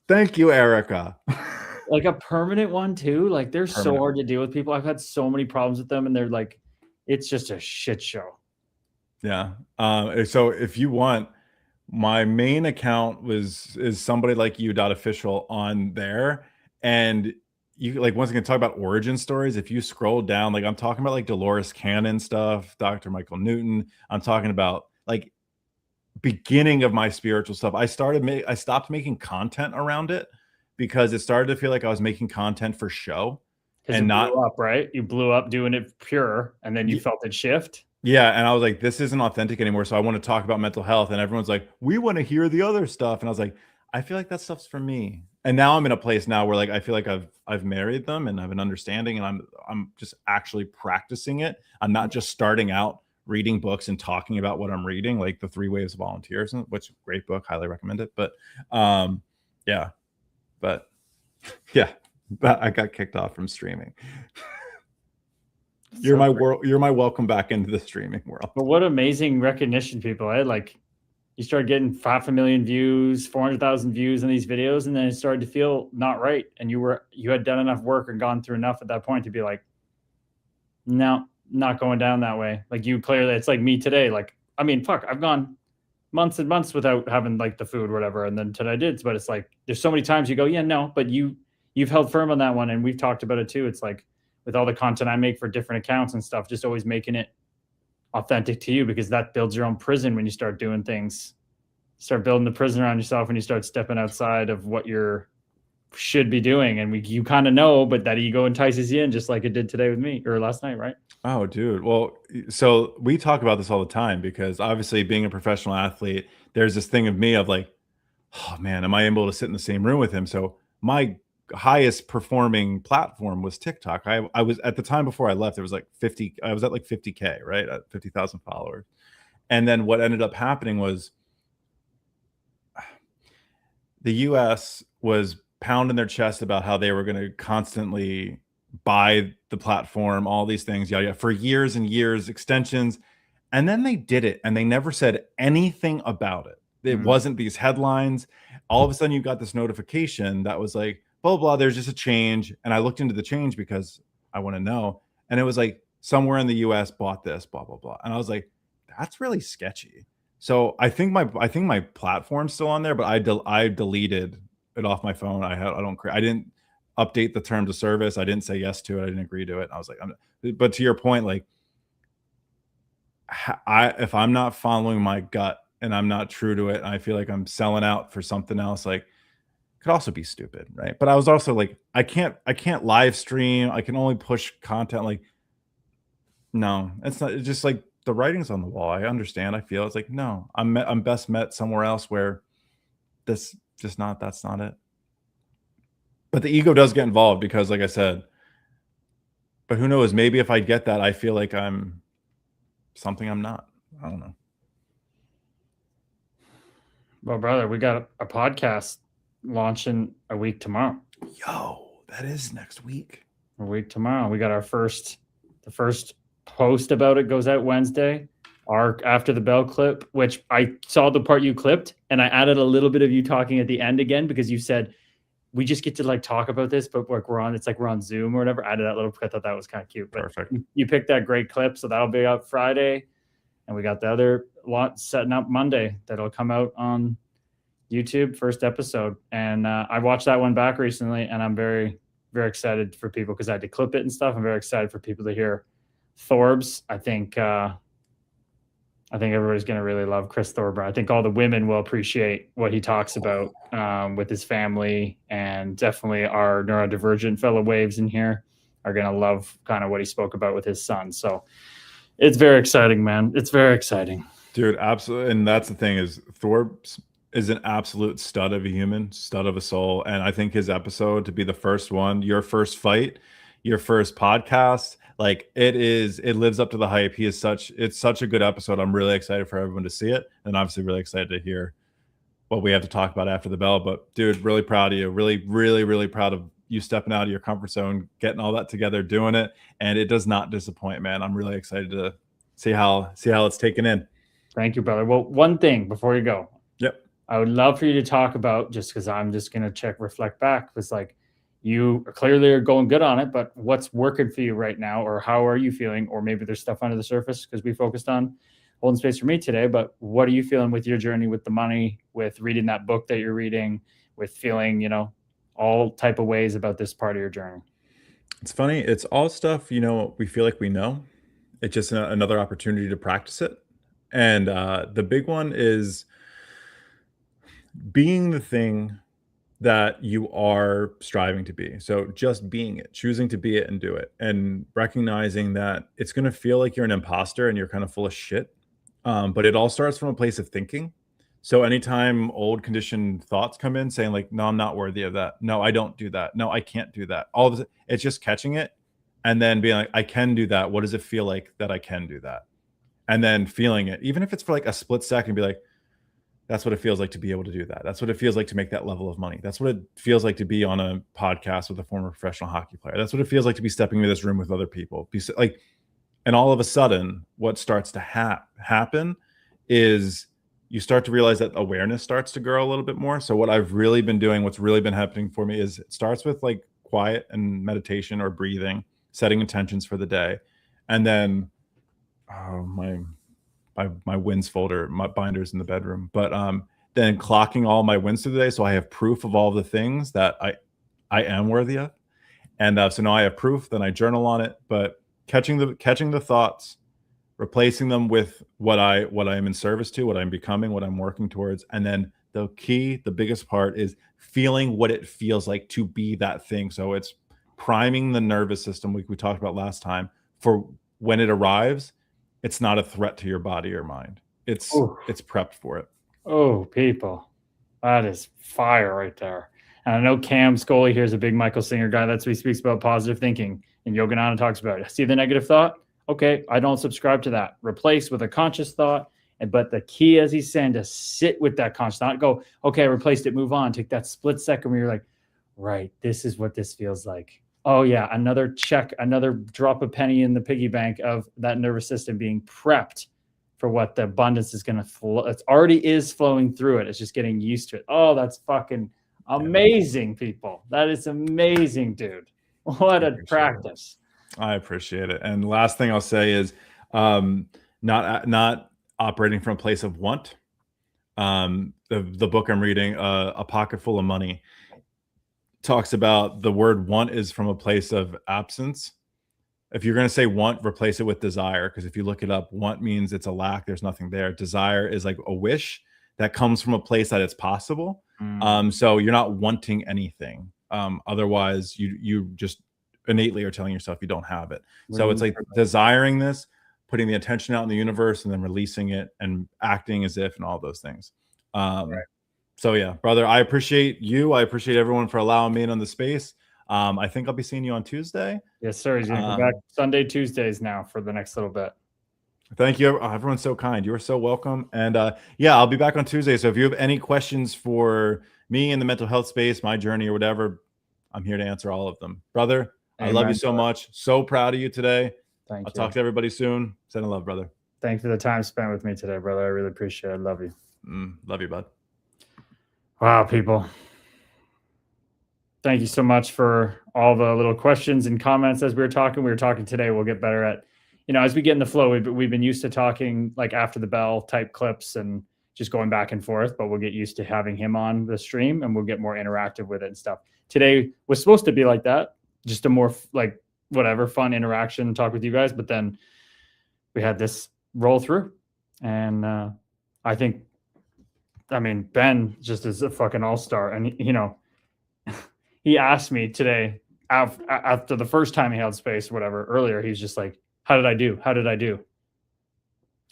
Thank you, Erica. Like a permanent one too. Like they're so hard to deal with people. I've had so many problems with them, and they're like, it's just a shit show. Yeah. So if you want, my main account is somebody like you .official on there, and you like once again talk about origin stories. If you scroll down, like I'm talking about like Dolores Cannon stuff, Dr. Michael Newton. I'm talking about like beginning of my spiritual stuff. I stopped making content around it because it started to feel like I was making content for show, and not blew up, right? You blew up doing it pure, and then you felt it shift. Yeah, and I was like, this isn't authentic anymore. So I want to talk about mental health, and everyone's like, we want to hear the other stuff. And I was like, I feel like that stuff's for me. And now I'm in a place now where like I feel like I've married them and have an understanding, and I'm just actually practicing it. I'm not just starting out reading books and talking about what I'm reading, like the 3 Waves of Volunteers, which great book, highly recommend it. But yeah, but I got kicked off from streaming. You're my world. You're my welcome back into the streaming world. But what amazing recognition, people! Like, you start getting 500,000 views, 400,000 views on these videos, and then it started to feel not right. And you had done enough work and gone through enough at that point to be like, no, not going down that way. Like you clearly, it's like me today. Like, I mean, fuck, I've gone months and months without having like the food or whatever, and then today I did. But it's like there's so many times you go, yeah, no, but you've held firm on that one, and we've talked about it too. It's like, with all the content I make for different accounts and stuff, just always making it authentic to you, because that builds your own prison when you start doing things. Start building the prison around yourself when you start stepping outside of what you should be doing. And you kind of know, but that ego entices you in, just like it did today with me, or last night, right? Oh, dude. Well, so we talk about this all the time, because obviously being a professional athlete, there's this thing of me of like, oh man, am I able to sit in the same room with him? So my highest performing platform was TikTok. I was at the time before I left, it was like 50. I was at like 50K, right? At 50,000 followers. And then what ended up happening was the US was pounding their chest about how they were going to constantly buy the platform, all these things, yada, for years and years, extensions. And then they did it, and they never said anything about it. It wasn't these headlines. All of a sudden you got this notification that was like, blah, blah, there's just a change. And I looked into the change because I want to know. And it was like somewhere in the US bought this, blah, blah, blah. And I was like, that's really sketchy. So I think my platform's still on there, but I deleted it off my phone. I didn't update the terms of service. I didn't say yes to it. I didn't agree to it. I was like, but to your point, like if I'm not following my gut and I'm not true to it, and I feel like I'm selling out for something else, like could also be stupid, right? But I was also like, I can't live stream. I can only push content. Like, no, it's not. It's just like the writing's on the wall. I understand. I feel it's like, no, I'm best met somewhere else where that's not it. But the ego does get involved because, like I said, but who knows? Maybe if I get that, I feel like I'm something I'm not. I don't know. Well, brother, we got a podcast launching a week tomorrow. Yo, that is next week. A week tomorrow. We got the first post about it goes out Wednesday. Our After the Bell clip, which I saw the part you clipped, and I added a little bit of you talking at the end again because you said we just get to like talk about this, but like we're on Zoom or whatever. I added that little. I thought that was kind of cute. But perfect. You picked that great clip, so that'll be out Friday, and we got the other lot setting up Monday that'll come out on YouTube, first episode. And I watched that one back recently, and I'm very, very excited for people because I had to clip it and stuff. I'm very excited for people to hear Thorbs. I think everybody's going to really love Chris Thorburn. I think all the women will appreciate what he talks about with his family, and definitely our neurodivergent fellow waves in here are going to love kind of what he spoke about with his son. So it's very exciting, man. It's very exciting. Dude, absolutely. And that's the thing is Thorbs is an absolute stud of a human, stud of a soul. And I think his episode to be the first one, your first fight, your first podcast, like it lives up to the hype. It's such a good episode. I'm really excited for everyone to see it. And obviously really excited to hear what we have to talk about after the bell. But dude, really proud of you. Really, really, really proud of you stepping out of your comfort zone, getting all that together, doing it. And it does not disappoint, man. I'm really excited to see how it's taken in. Thank you, brother. Well, one thing before you go. Yep. I would love for you to talk about, just because I'm just going to reflect back, was like, you clearly are going good on it, but what's working for you right now, or how are you feeling? Or maybe there's stuff under the surface because we focused on holding space for me today, but what are you feeling with your journey with the money, with reading that book that you're reading, with feeling, all type of ways about this part of your journey? It's funny. It's all stuff, we feel like we know. It's just another opportunity to practice it. And the big one is being the thing that you are striving to be. So just being it, choosing to be it and do it, and recognizing that it's going to feel like you're an imposter and you're kind of full of shit. But it all starts from a place of thinking. So anytime old conditioned thoughts come in saying like, no, I'm not worthy of that. No, I don't do that. No, I can't do that. All of this, it's just catching it and then being like, I can do that. What does it feel like that I can do that? And then feeling it, even if it's for like a split second, be like, that's what it feels like to be able to do that. That's what it feels like to make that level of money. That's what it feels like to be on a podcast with a former professional hockey player. That's what it feels like to be stepping into this room with other people. And all of a sudden, what starts to happen is you start to realize that awareness starts to grow a little bit more. So what I've really been doing, what's really been happening for me is it starts with like quiet and meditation or breathing, setting intentions for the day. And then my wins folder, my binders in the bedroom, but then clocking all my wins through the day. So I have proof of all the things that I am worthy of. And so now I have proof, then I journal on it, but catching the thoughts, replacing them with what I am in service to, what I'm becoming, what I'm working towards. And then the biggest part is feeling what it feels like to be that thing. So it's priming the nervous system, we talked about last time, for when it arrives, it's not a threat to your body or mind. It's prepped for it. Oh, people, that is fire right there. And I know Cam Scully here is a big Michael Singer guy. That's what he speaks about, positive thinking. And Yogananda talks about it. See the negative thought? Okay, I don't subscribe to that. Replace with a conscious thought. But the key, as he's saying, to sit with that conscious thought, go, okay, I replaced it, move on. Take that split second where you're like, right, this is what this feels like. Oh, yeah, another check, another drop a penny in the piggy bank of that nervous system being prepped for what the abundance is going to flow. It already is flowing through it. It's just getting used to it. Oh, that's fucking Amazing, people. That is amazing, dude. What a practice. I appreciate it. And last thing I'll say is not operating from a place of want. The book I'm reading, A Pocket Full of Money, talks about the word want is from a place of absence. If you're going to say want, replace it with desire. Because if you look it up, want means it's a lack. There's nothing there. Desire is like a wish that comes from a place that it's possible. So you're not wanting anything. Otherwise, you just innately are telling yourself you don't have it. So it's like desiring this, putting the attention out in the universe, and then releasing it and acting as if, and all those things. So yeah, brother, I appreciate you. I appreciate everyone for allowing me in on the space. I think I'll be seeing you on Tuesday. Yes, sir. He's going to come back Sunday, Tuesdays now for the next little bit. Thank you. Everyone's so kind. You are so welcome. And yeah, I'll be back on Tuesday. So if you have any questions for me in the mental health space, my journey or whatever, I'm here to answer all of them. Brother, I love you so much. So proud of you today. Thank you. I'll talk to everybody soon. Send love, brother. Thanks for the time spent with me today, brother. I really appreciate it. I love you. Love you, bud. Wow, people. Thank you so much for all the little questions and comments as we were talking. We were talking today. We'll get better at, as we get in the flow, we've been used to talking like after the bell type clips and just going back and forth, but we'll get used to having him on the stream and we'll get more interactive with it and stuff. Today was supposed to be like that, just a more like whatever fun interaction, talk with you guys. But then we had this roll through and I think, Ben just is a fucking all-star. And, he asked me today after the first time he held space or whatever earlier, he's just like, how did I do? How did I do?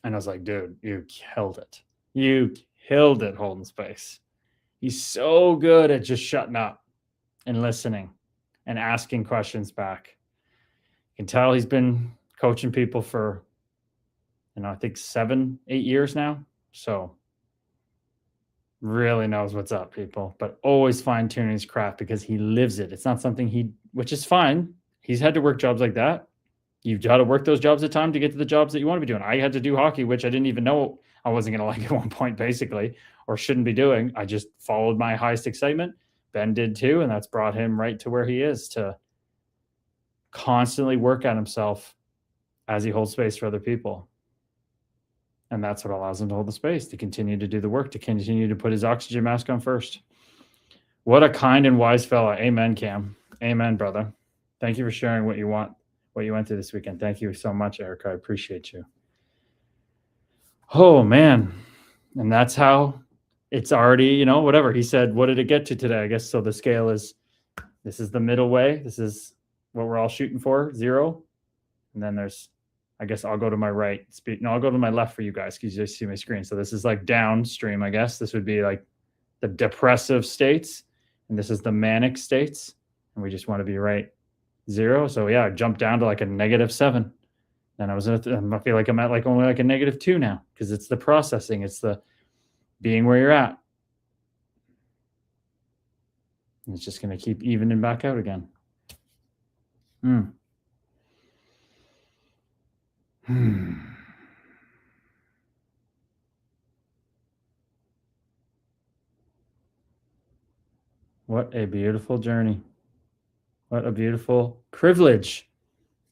And I was like, dude, you killed it. You killed it holding space. He's so good at just shutting up and listening and asking questions back. You can tell he's been coaching people for, I think 7-8 years now. So really knows what's up, people, but always fine tuning his craft because he lives it. It's not something which is fine. He's had to work jobs like that. You've got to work those jobs at time to get to the jobs that you want to be doing. I had to do hockey, which I didn't even know I wasn't going to like at one point, basically, or shouldn't be doing. I just followed my highest excitement. Ben did too. And that's brought him right to where he is, to constantly work on himself as he holds space for other people. And that's what allows him to hold the space, to continue to do the work, to continue to put his oxygen mask on first. What a kind and wise fella. Amen, Cam. Amen, brother. Thank you for sharing what you went through this weekend. Thank you so much, Erica. I appreciate you. Oh, man. And that's how it's already, whatever. He said, what did it get to today? I guess so the scale is, this is the middle way. This is what we're all shooting for, 0. And then there's, I guess I'll go to my right. I'll go to my left for you guys because you see my screen. So this is like downstream, I guess. This would be like the depressive states. And this is the manic states. And we just want to be right 0. So yeah, I jumped down to like a -7. And I feel like I'm at like only like a -2 now because it's the processing. It's the being where you're at. And it's just going to keep evening back out again. What a beautiful journey. What a beautiful privilege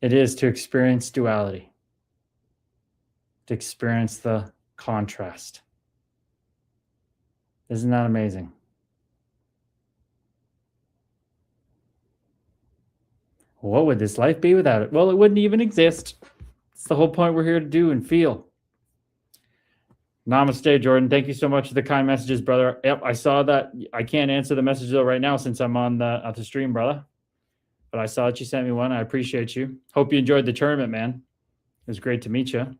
it is to experience duality, to experience the contrast. Isn't that amazing? What would this life be without it? Well, it wouldn't even exist. It's the whole point we're here to do and feel. Namaste, Jordan. Thank you so much for the kind messages, brother. Yep, I saw that. I can't answer the message though right now since I'm on the stream, brother. But I saw that you sent me one. I appreciate you. Hope you enjoyed the tournament, man. It was great to meet you.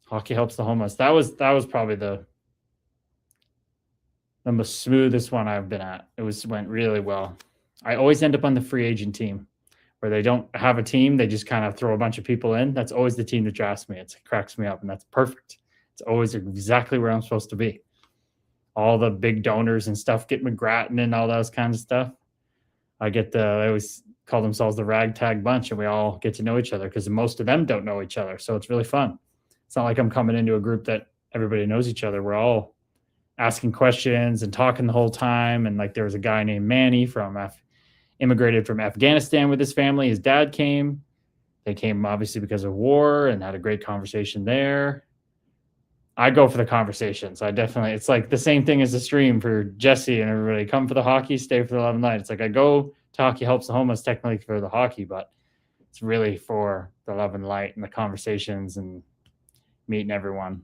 Hockey helps the homeless. That was probably the most smoothest one I've been at. Went really well. I always end up on the free agent team, where they don't have a team. They just kind of throw a bunch of people in. That's always the team that drafts me. It cracks me up, and that's perfect. It's always exactly where I'm supposed to be. All the big donors and stuff get McGrattan and all those kinds of stuff. They always call themselves the ragtag bunch, and we all get to know each other because most of them don't know each other. So it's really fun. It's not like I'm coming into a group that everybody knows each other. We're all asking questions and talking the whole time. And like there was a guy named Manny immigrated from Afghanistan with his family. His dad came. They came obviously because of war and had a great conversation there. I go for the conversations. It's like the same thing as the stream for Jesse and everybody. Come for the hockey, stay for the love of the night. It's like I go to Hockey Helps the Homeless technically for the hockey, but it's really for the love and light and the conversations and meeting everyone.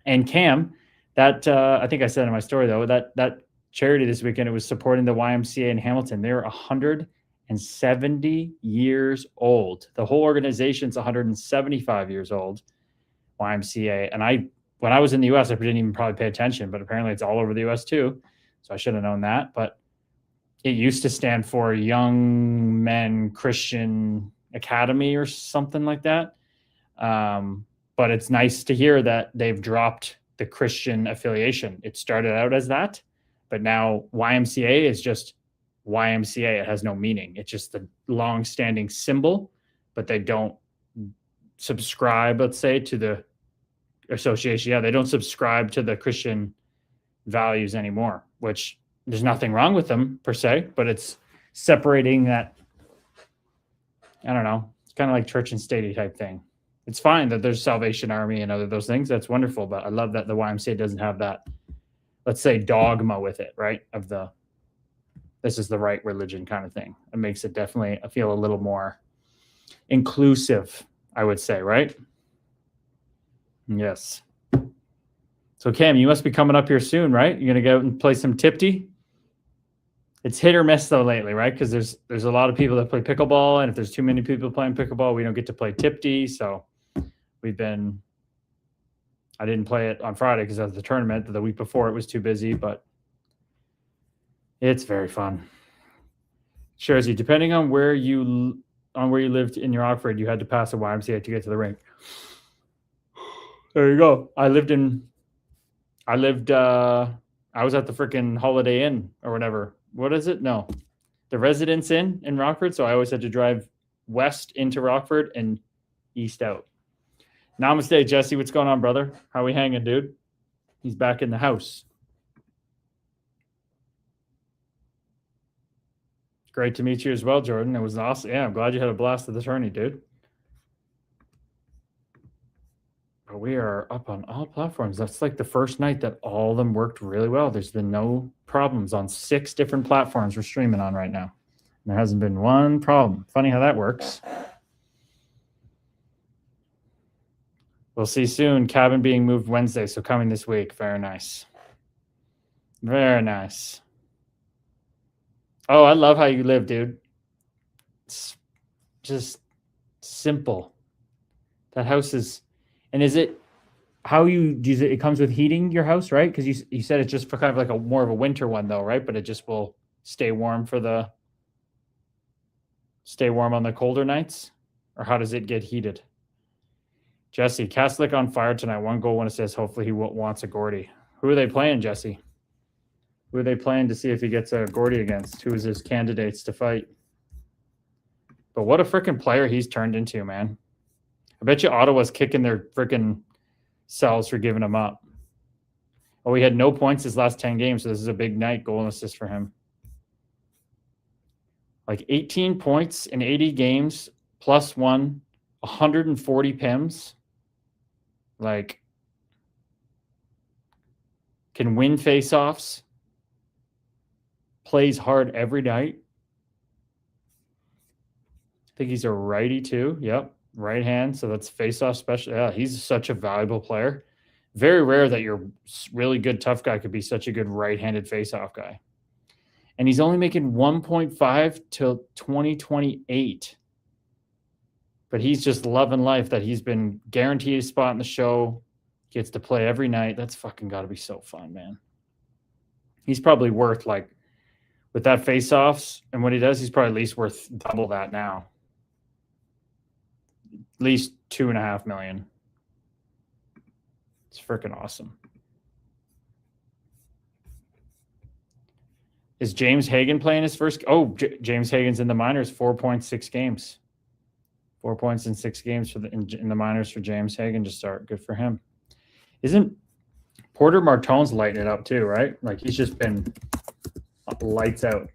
And Cam, that I think I said in my story though, that charity this weekend, it was supporting the YMCA in Hamilton. They're 170 years old. The whole organization's 175 years old. YMCA. And when I was in the US, I didn't even probably pay attention, but apparently it's all over the US too. So I should have known that. But it used to stand for Young Men Christian Academy or something like that. But it's nice to hear that they've dropped the Christian affiliation. It started out as that, but now YMCA is just YMCA. It has no meaning. It's just the long-standing symbol, but they don't subscribe, let's say, to the association. Yeah, they don't subscribe to the Christian values anymore, which there's nothing wrong with them per se, but it's separating that. I don't know. It's kind of like church and state this thing. It's fine that there's Salvation Army and other those things. That's wonderful, but I love that the YMCA doesn't have that, let's say, dogma with it, right? Of this is the right religion kind of thing. It makes it definitely feel a little more inclusive, I would say, right? Yes. So Cam, you must be coming up here soon, right? You're gonna go and play some tipty. It's hit or miss though lately, right? Because there's a lot of people that play pickleball, and if there's too many people playing pickleball, we don't get to play tipty. So I didn't play it on Friday because of the tournament. The week before it was too busy, but it's very fun. Jersey, depending on where you lived in your Rockford, you had to pass a YMCA to get to the rink. There you go. I was at the freaking Holiday Inn or whatever. What is it? No, the Residence Inn in Rockford. So I always had to drive west into Rockford and east out. Namaste, Jesse. What's going on, brother? How we hanging, dude? He's back in the house. Great to meet you as well, Jordan. It was awesome. Yeah, I'm glad you had a blast at the tourney, dude. But we are up on all platforms. That's like the first night that all of them worked really well. There's been no problems on 6 different platforms we're streaming on right now. And there hasn't been one problem. Funny how that works. We'll see soon. Cabin being moved Wednesday, so coming this week. Very nice. Very nice. Oh, I love how you live, dude. It's just simple. That house is, and is it how you do it comes with heating your house, right? Because you said it's just for kind of like a more of a winter one though, right? But it just will stay warm on the colder nights? Or how does it get heated? Jesse, Catholic on fire tonight. 1 goal, 1 assist. Hopefully he wants a Gordy. Who are they playing, Jesse? Who are they playing to see if he gets a Gordy against? Who is his candidates to fight? But what a freaking player he's turned into, man. I bet you Ottawa's kicking their freaking selves for giving him up. Oh, he had no points his last 10 games, so this is a big night. Goal and assist for him. Like 18 points in 80 games, +1, 140 PIMs. Like, can win faceoffs. Plays hard every night. I think he's a righty too. Yep. Right hand. So that's face-off special. Yeah, he's such a valuable player. Very rare that your really good tough guy could be such a good right-handed face-off guy. And he's only making 1.5 till 2028. But he's just loving life that he's been guaranteed a spot in the show. Gets to play every night. That's fucking got to be so fun, man. He's probably worth, like, with that face-offs and what he does, he's probably at least worth double that now. At least $2.5 million. It's freaking awesome. Is James Hagan playing his first? Oh, James Hagan's in the minors, 4.6 games. 4 points in 6 games in the minors for James Hagan to start. Good for him. Isn't Porter Martone's lighting it up too, right? Like he's just been lights out.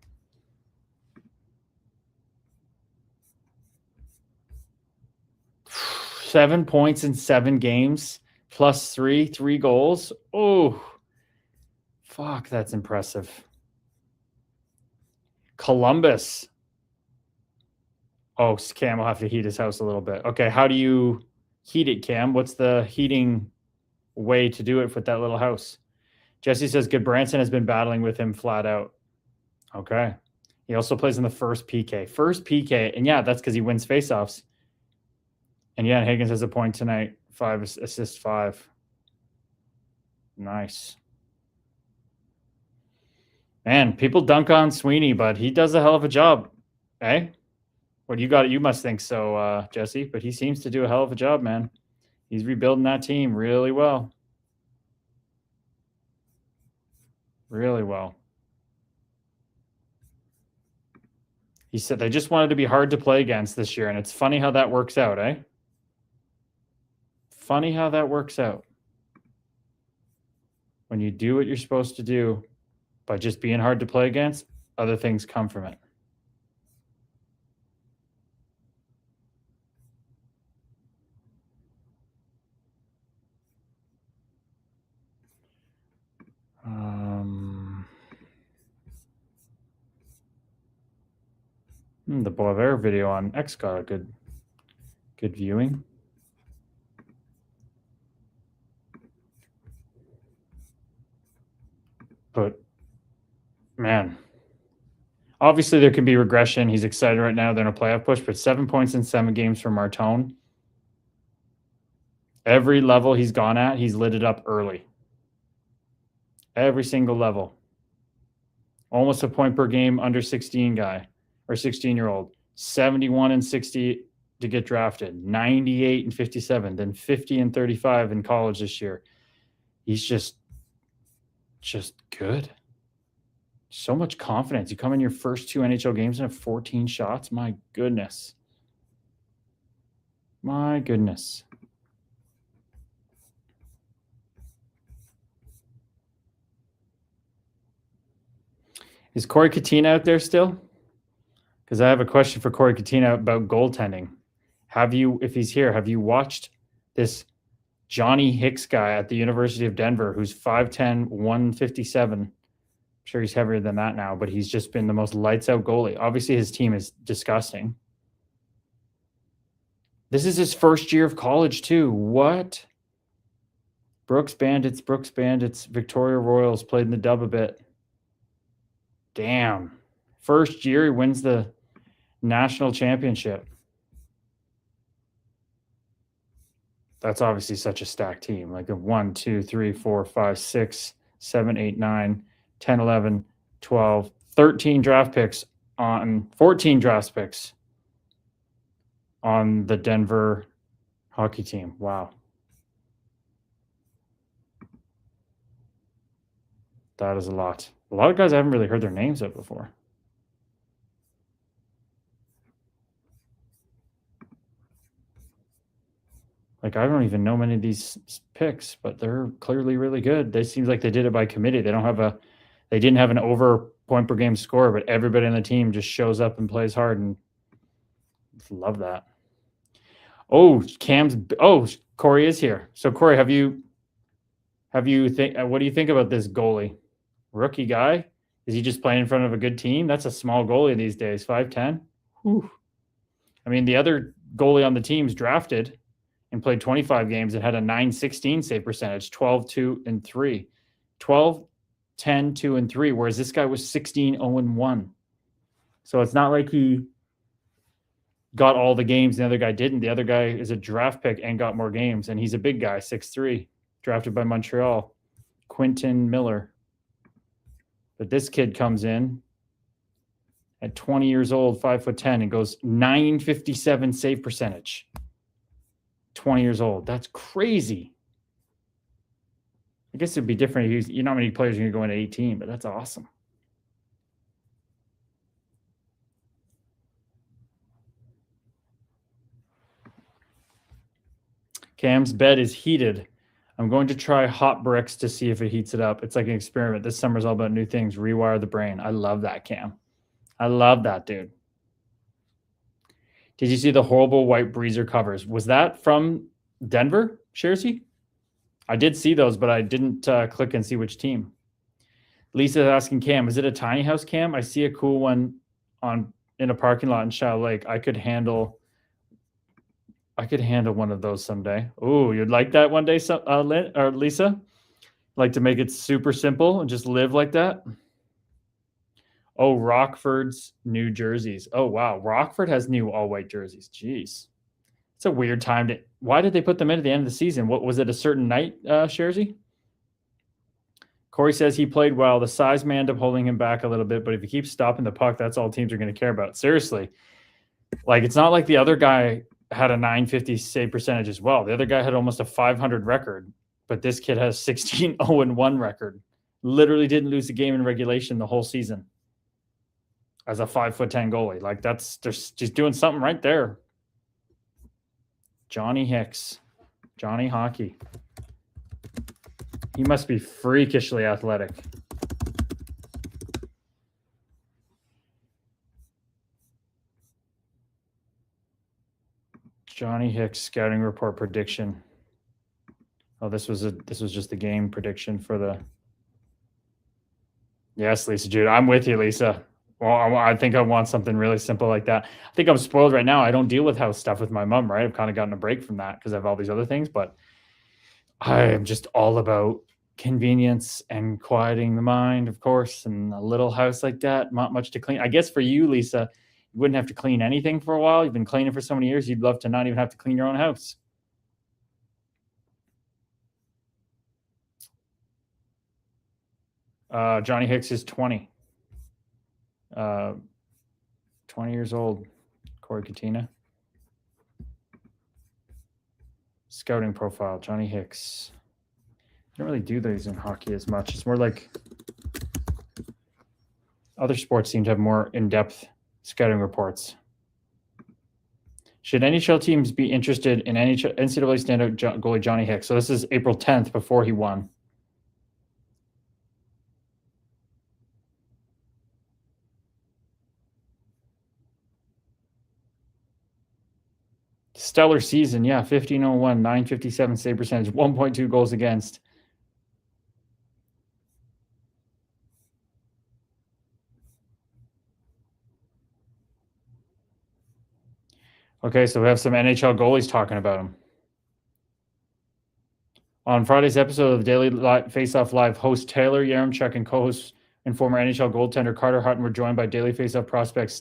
Seven points in 7 games, plus 3 goals. Oh, fuck, that's impressive. Columbus. Oh, Cam will have to heat his house a little bit. Okay, how do you heat it, Cam? What's the heating way to do it with that little house? Jesse says Goodbranson has been battling with him flat out. Okay. He also plays in the first PK. First PK, and yeah, that's because he wins faceoffs. And yeah, Higgins has a point tonight. 5 assists, 5. Nice. Man, people dunk on Sweeney, but he does a hell of a job. Eh? What you got? You must think so, Jesse, but he seems to do a hell of a job, man. He's rebuilding that team really well. Really well. He said they just wanted to be hard to play against this year, and it's funny how that works out, eh? Funny how that works out. When you do what you're supposed to do by just being hard to play against, other things come from it. The Boisvert video on X got a good viewing. But, man, obviously there can be regression. He's excited right now. They're in a playoff push, but 7 points in 7 games for Martone. Every level he's gone at, he's lit it up early. Every single level. Almost a point per game under 16 guy or 16-year-old. 71 and 60 to get drafted. 98 and 57. Then 50 and 35 in college this year. He's just good. So much confidence. You come in your first 2 NHL games and have 14 shots. My goodness. My goodness. Is Corey Katina out there still? Because I have a question for Corey Katina about goaltending. If he's here, have you watched this Johnny Hicks guy at the University of Denver who's 5'10", 157? I'm sure he's heavier than that now, but he's just been the most lights out goalie. Obviously, his team is disgusting. This is his first year of college, too. What? Brooks Bandits, Victoria Royals played in the dub a bit. Damn. First year, he wins the national championship. That's obviously such a stacked team. Like a 1, 2, 3, 4, 5, 6, 7, 8, 9, 10, 11, 12, 13 draft picks on 14 draft picks on the Denver hockey team. Wow. That is a lot. A lot of guys I haven't really heard their names of before. Like, I don't even know many of these picks, but they're clearly really good. They seems like they did it by committee. They didn't have an over point per game score, but everybody on the team just shows up and plays hard, and love that. Oh, Corey is here. So Corey, what do you think about this goalie? Rookie guy? Is he just playing in front of a good team? That's a small goalie these days, 5'10". Whew. I mean, the other goalie on the team's drafted and played 25 games and had a 916 save percentage, 12, 2, and 3. 12, 10, 2, and 3, whereas this guy was 16, 0, and 1. So it's not like he got all the games and the other guy didn't. The other guy is a draft pick and got more games, and he's a big guy, 6'3", drafted by Montreal, Quentin Miller. But this kid comes in at 20 years old, 5'10", and goes 957 save percentage. 20 years old. That's crazy. I guess it'd be different. You know how many players are going to go into 18, but that's awesome. Cam's bed is heated. I'm going to try hot bricks to see if it heats it up. It's like an experiment. This summer's all about new things. Rewire the brain. I love that, Cam. I love that, dude. Did you see the horrible white breezer covers? Was that from Denver, Shersey? I did see those, but I didn't click and see which team. Lisa asking Cam, is it a tiny house, Cam? I see a cool one in a parking lot in Shadow Lake. I could handle one of those someday. Oh, you'd like that one day, Lisa? Like to make it super simple and just live like that? Oh, Rockford's new jerseys. Oh, wow. Rockford has new all-white jerseys. Jeez. It's a weird time to... Why did they put them in at the end of the season? What was it, a certain night, Shersey? Corey says he played well. The size may end up holding him back a little bit, but if he keeps stopping the puck, that's all teams are going to care about. Seriously. Like, it's not like the other guy had a 950 save percentage as well. The other guy had almost a 500 record, but this kid has 16-0-1 record. Literally didn't lose a game in regulation the whole season as a 5'10" goalie. Like, they're just doing something right there. Johnny Hicks. Johnny Hockey. He must be freakishly athletic. Johnny Hicks scouting report prediction. Oh, this was just the game prediction for the... Yes, Lisa Jude. I'm with you, Lisa. Well, I think I want something really simple like that. I think I'm spoiled right now. I don't deal with house stuff with my mom, right? I've kind of gotten a break from that because I have all these other things, but I am just all about convenience and quieting the mind, of course, and a little house like that, not much to clean. I guess for you, Lisa, you wouldn't have to clean anything for a while. You've been cleaning for so many years. You'd love to not even have to clean your own house. Johnny Hicks is 20. 20 years old. Corey Katina. Scouting profile, Johnny Hicks. I don't really do these in hockey as much. It's more like other sports seem to have more in-depth scouting reports. Should NHL teams be interested in NCAA standout goalie Johnny Hicks? So this is April 10th before he won. Stellar season, yeah. 15-0-1, 957 save percentage, 1.2 goals against. Okay, so we have some NHL goalies talking about him. On Friday's episode of the Daily Faceoff Live, host Taylor Yaremchuk and co-host and former NHL goaltender Carter Hutton were joined by Daily Faceoff prospect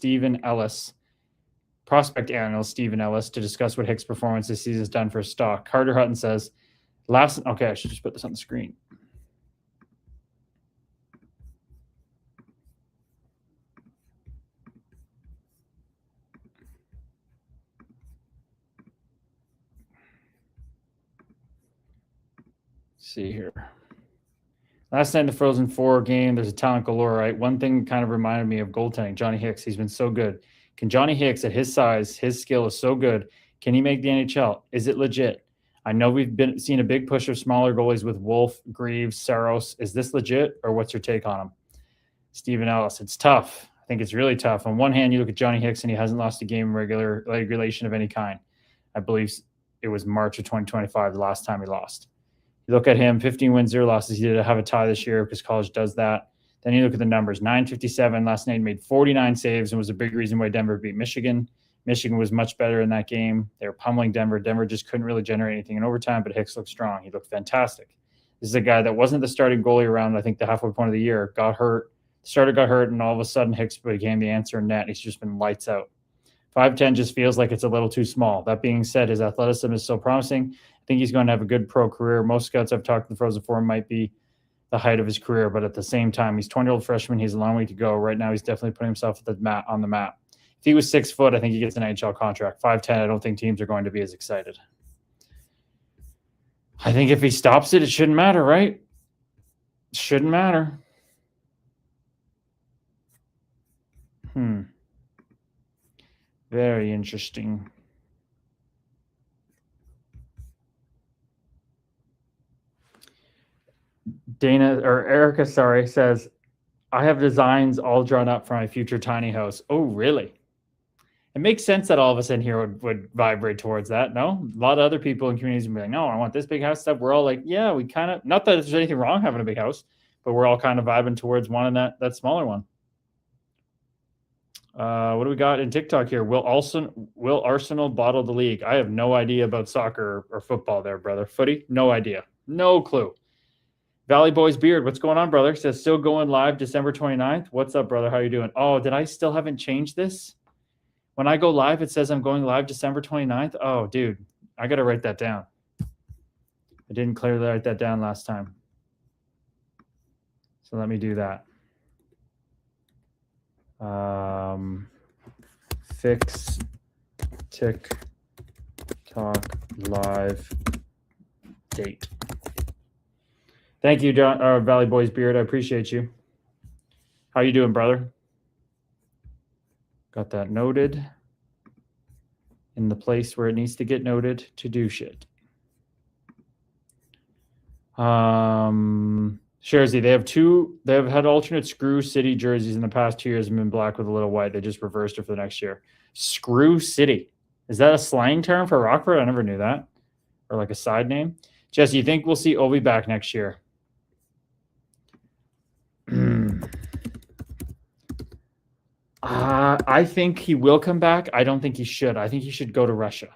analyst Stephen Ellis, to discuss what Hicks' performance this season has done for his stock. Carter Hutton says, okay, I should just put this on the screen. See here. Last night in the Frozen Four game, there's a talent galore, right? One thing kind of reminded me of goaltending, Johnny Hicks. He's been so good. Can Johnny Hicks, at his size, his skill is so good, can he make the NHL? Is it legit? I know we've seen a big push of smaller goalies with Wolf, Greaves, Saros. Is this legit, or what's your take on him? Stephen Ellis, it's tough. I think it's really tough. On one hand, you look at Johnny Hicks, and he hasn't lost a game in regulation of any kind. I believe it was March of 2025, the last time he lost. You look at him, 15 wins, 0 losses. He did have a tie this year because college does that. Then you look at the numbers, 957 last night, made 49 saves and was a big reason why Denver beat Michigan. Michigan was much better in that game. They were pummeling Denver. Denver just couldn't really generate anything in overtime, but Hicks looked strong. He looked fantastic. This is a guy that wasn't the starting goalie around, I think, the halfway point of the year, got hurt. The starter got hurt, and all of a sudden Hicks became the answer in net. He's just been lights out. 5'10" just feels like it's a little too small. That being said, his athleticism is so promising. I think he's going to have a good pro career. Most scouts I've talked to the Frozen Four might be the height of his career, but at the same time, he's 20-year-old freshman. He's a long way to go. Right now, he's definitely putting himself on the map. If he was 6 foot, I think he gets an NHL contract. 5'10", I don't think teams are going to be as excited. I think if he stops it, it shouldn't matter, right? It shouldn't matter. Very interesting. Dana or Erica, sorry, says, I have designs all drawn up for my future tiny house. Oh, really? It makes sense that all of us in here would vibrate towards that. No, a lot of other people in communities would be like, no, I want this big house stuff. We're all like, yeah, we kind of, not that there's anything wrong having a big house, but we're all kind of vibing towards wanting that smaller one. What do we got in TikTok here? Will Arsenal bottle the league? I have no idea about soccer or football there, brother. Footy? No idea. No clue. Valley Boys Beard, what's going on, brother? Says still going live December 29th. What's up, brother? How you doing? Oh, did I still haven't changed this? When I go live, it says I'm going live December 29th. Oh, dude, I got to write that down. I didn't clearly write that down last time. So let me do that. Fix TikTok live date. Thank you, John, Valley Boys Beard. I appreciate you. How you doing, brother? Got that noted in the place where it needs to get noted to do shit. Sharzy, they have had alternate Screw City jerseys in the past 2 years and been black with a little white. They just reversed it for the next year. Screw City. Is that a slang term for Rockford? I never knew that. Or like a side name. Jesse, you think we'll see Ovi back next year? I think he will come back. I don't think he should. I think he should go to Russia.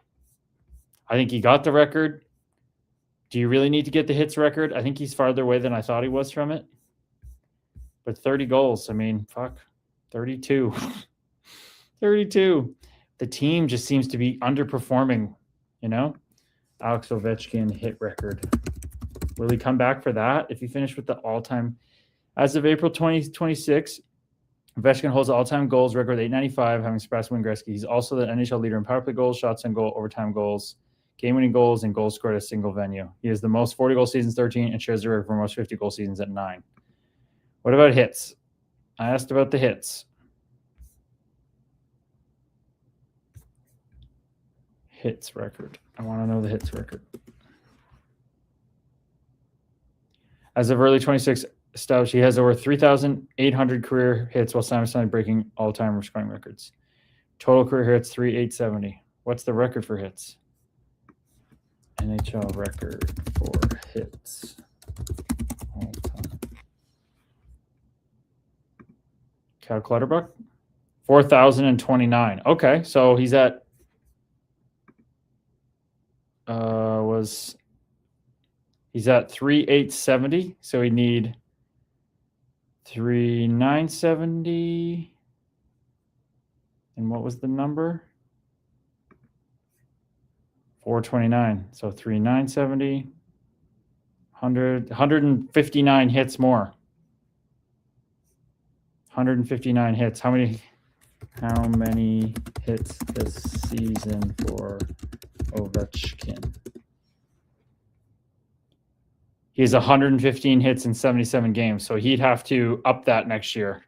I think he got the record. Do you really need to get the hits record? I think he's farther away than I thought he was from it. But 30 goals, I mean, fuck. 32. 32. The team just seems to be underperforming, you know? Alex Ovechkin hit record. Will he come back for that if he finished with the all-time? As of April 2026, Ovechkin holds the all-time goals record with 895, having surpassed Wayne Gretzky. He's also the NHL leader in power play goals, shots on goal, overtime goals, game-winning goals, and goals scored at a single venue. He has the most 40-goal seasons, 13, and shares the record for most 50-goal seasons at 9. What about hits? I asked about the hits. Hits record. I want to know the hits record. As of early 26, Stouch, he has over 3,800 career hits while simultaneously breaking all-time scoring records. Total career hits, 3,870. What's the record for hits? NHL record for hits all time. Cal Clutterbuck? 4,029. Okay, so he's at he's at 3,870, so we need 3,970. And what was the number? 429. So 3,970. 159 hits more. 159 hits. How many hits this season for Ovechkin? He has 115 hits in 77 games, so he'd have to up that next year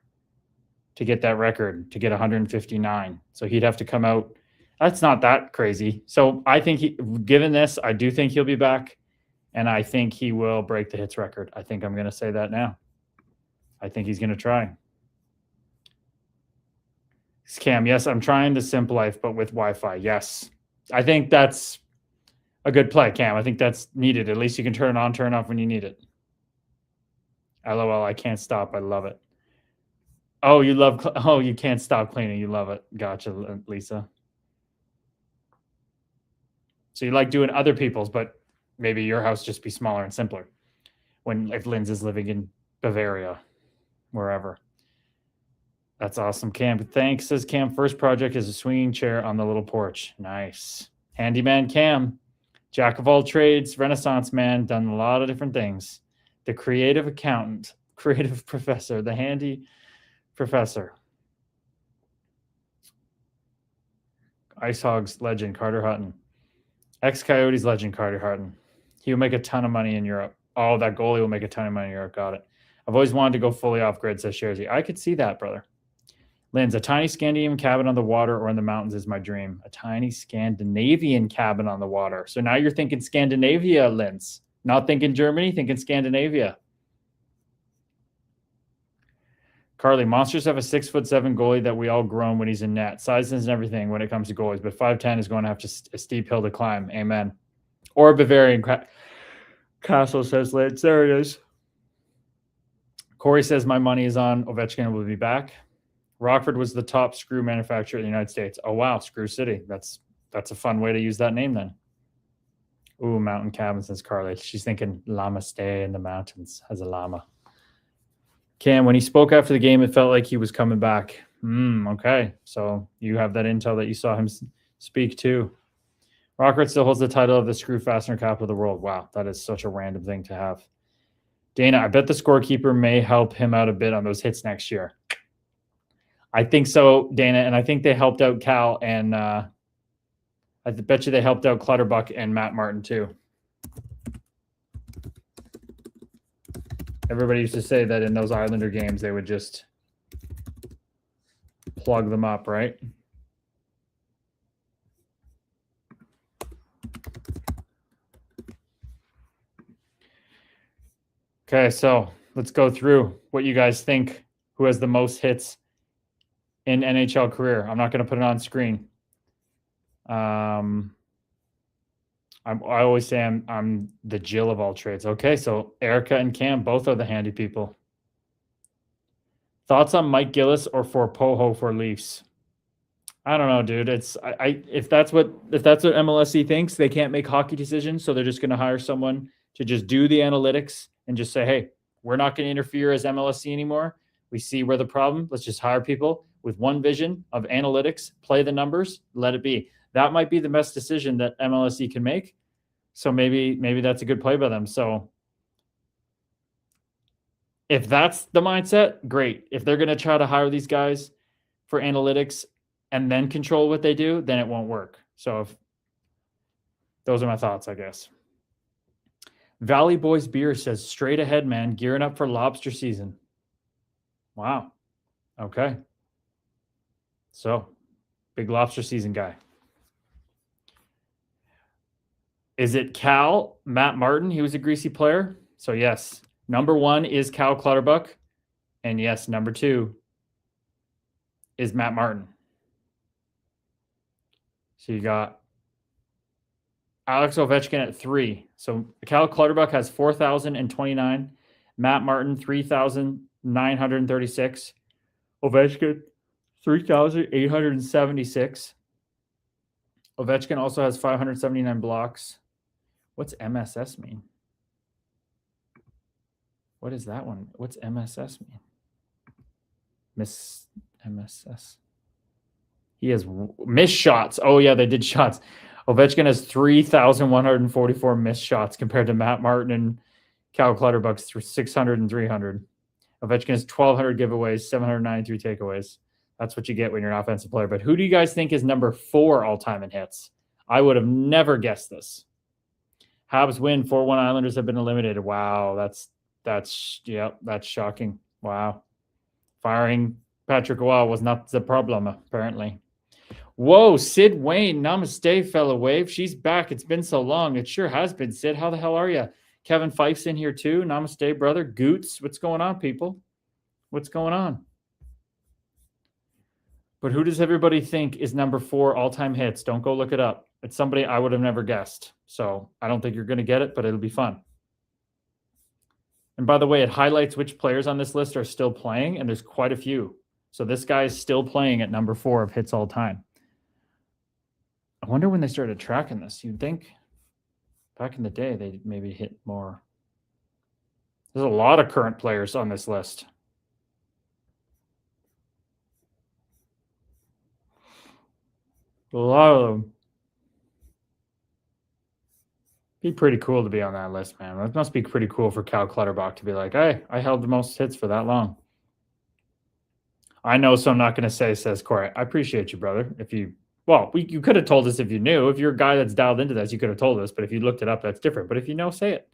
to get that record, to get 159. So he'd have to come out. That's not that crazy. So I think, given this, I do think he'll be back, and I think he will break the hits record. I think I'm going to say that now. I think he's going to try. Cam, yes, I'm trying the simple life, but with Wi-Fi. Yes. I think that's a good play, Cam. I think that's needed. At least you can turn it on, turn it off when you need it. LOL, I can't stop. I love it. Oh, you can't stop cleaning. You love it. Gotcha, Lisa. So you like doing other people's, but maybe your house just be smaller and simpler if Linz is living in Bavaria, wherever. That's awesome, Cam. Thanks, says Cam. First project is a swinging chair on the little porch. Nice. Handyman Cam. Jack of all trades, Renaissance man, done a lot of different things. The creative accountant, creative professor, the handy professor. Ice Hogs legend, Carter Hutton. Ex-Coyotes legend, Carter Hutton. He will make a ton of money in Europe. Oh, that goalie will make a ton of money in Europe. Got it. I've always wanted to go fully off-grid, says Sharzy. I could see that, brother. Linz, a tiny Scandinavian cabin on the water or in the mountains is my dream. A tiny Scandinavian cabin on the water. So now you're thinking Scandinavia, Linz. Not thinking Germany, thinking Scandinavia. Carly, Monsters have a 6'7" goalie that we all groan when he's in net. Size and everything when it comes to goalies, but 5'10" is going to have a steep hill to climb. Amen. Or Bavarian Castle says Lance. There it is. Corey says my money is on Ovechkin will be back. Rockford was the top screw manufacturer in the United States. Oh wow, Screw City. That's a fun way to use that name then. Ooh, mountain cabin, says Carly. She's thinking llama stay in the mountains as a llama. Cam, when he spoke after the game, it felt like he was coming back. Okay. So you have that intel that you saw him speak too. Rockford still holds the title of the screw fastener capital of the world. Wow, that is such a random thing to have. Dana, I bet the scorekeeper may help him out a bit on those hits next year. I think so, Dana, and I think they helped out Cal, and I bet you they helped out Clutterbuck and Matt Martin too. Everybody used to say that in those Islander games, they would just plug them up, right? Okay, so let's go through what you guys think. Who has the most hits in NHL career? I'm not going to put it on screen. I always say I'm the Jill of all trades. Okay, so Erica and Cam both are the handy people. Thoughts on Mike Gillis or for Poho for Leafs? I don't know, dude. It's if that's what MLSE thinks, they can't make hockey decisions, so they're just going to hire someone to just do the analytics and just say, hey, we're not going to interfere as MLSE anymore. We see where the problem. Let's just hire people with one vision of analytics, play the numbers, let it be. That might be the best decision that MLSE can make. So maybe that's a good play by them. So if that's the mindset, great. If they're going to try to hire these guys for analytics and then control what they do, then it won't work. So those are my thoughts, I guess. Valley Boys Beer says, straight ahead, man, gearing up for lobster season. Wow. Okay. So, big lobster season guy. Is it Cal, Matt Martin? He was a greasy player. So, yes. Number 1 is Cal Clutterbuck. And yes, number 2 is Matt Martin. So, you got Alex Ovechkin at 3. So, Cal Clutterbuck has 4,029. Matt Martin, 3,936. Ovechkin, 3,876. Ovechkin also has 579 blocks. What's MSS mean? What is that one? What's MSS mean? Miss MSS. He has missed shots. Oh, yeah, they did shots. Ovechkin has 3,144 missed shots compared to Matt Martin and Cal Clutterbuck's 600 and 300. Ovechkin has 1,200 giveaways, 793 takeaways. That's what you get when you're an offensive player. But who do you guys think is number 4 all-time in hits? I would have never guessed this. Habs win. 4-1 Islanders have been eliminated. Wow, that's shocking. Wow. Firing Patrick Roy was not the problem, apparently. Whoa, Sid Wayne. Namaste, fellow Wave. She's back. It's been so long. It sure has been, Sid. How the hell are you? Kevin Fife's in here too. Namaste, brother. Goots. What's going on, people? What's going on? But who does everybody think is number 4 all-time hits? Don't go look it up. It's somebody I would have never guessed. So I don't think you're going to get it, but it'll be fun. And by the way, it highlights which players on this list are still playing, and there's quite a few. So this guy is still playing at number 4 of hits all time. I wonder when they started tracking this. You'd think back in the day they maybe hit more. There's a lot of current players on this list. A lot of them. Be pretty cool to be on that list, man. That must be pretty cool for Cal Clutterbuck to be like, hey, I held the most hits for that long. I know, so I'm not going to say, says Corey. I appreciate you, brother. You could have told us if you knew. If you're a guy that's dialed into this, you could have told us. But if you looked it up, that's different. But if you know, say it.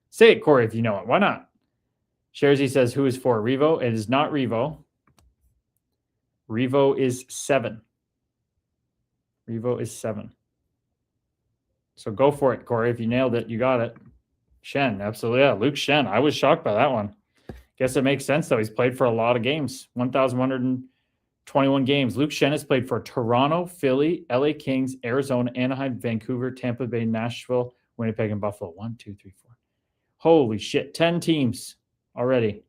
Say it, Corey, if you know it. Why not? Sharzy says, who is 4? Revo? It is not Revo. Revo is 7. Revo is 7. So go for it, Corey. If you nailed it, you got it. Shen, absolutely. Yeah, Luke Shen. I was shocked by that one. Guess it makes sense, though. He's played for a lot of games, 1,121 games. Luke Shen has played for Toronto, Philly, LA Kings, Arizona, Anaheim, Vancouver, Tampa Bay, Nashville, Winnipeg, and Buffalo. 1, 2, 3, 4. Holy shit, 10 teams already.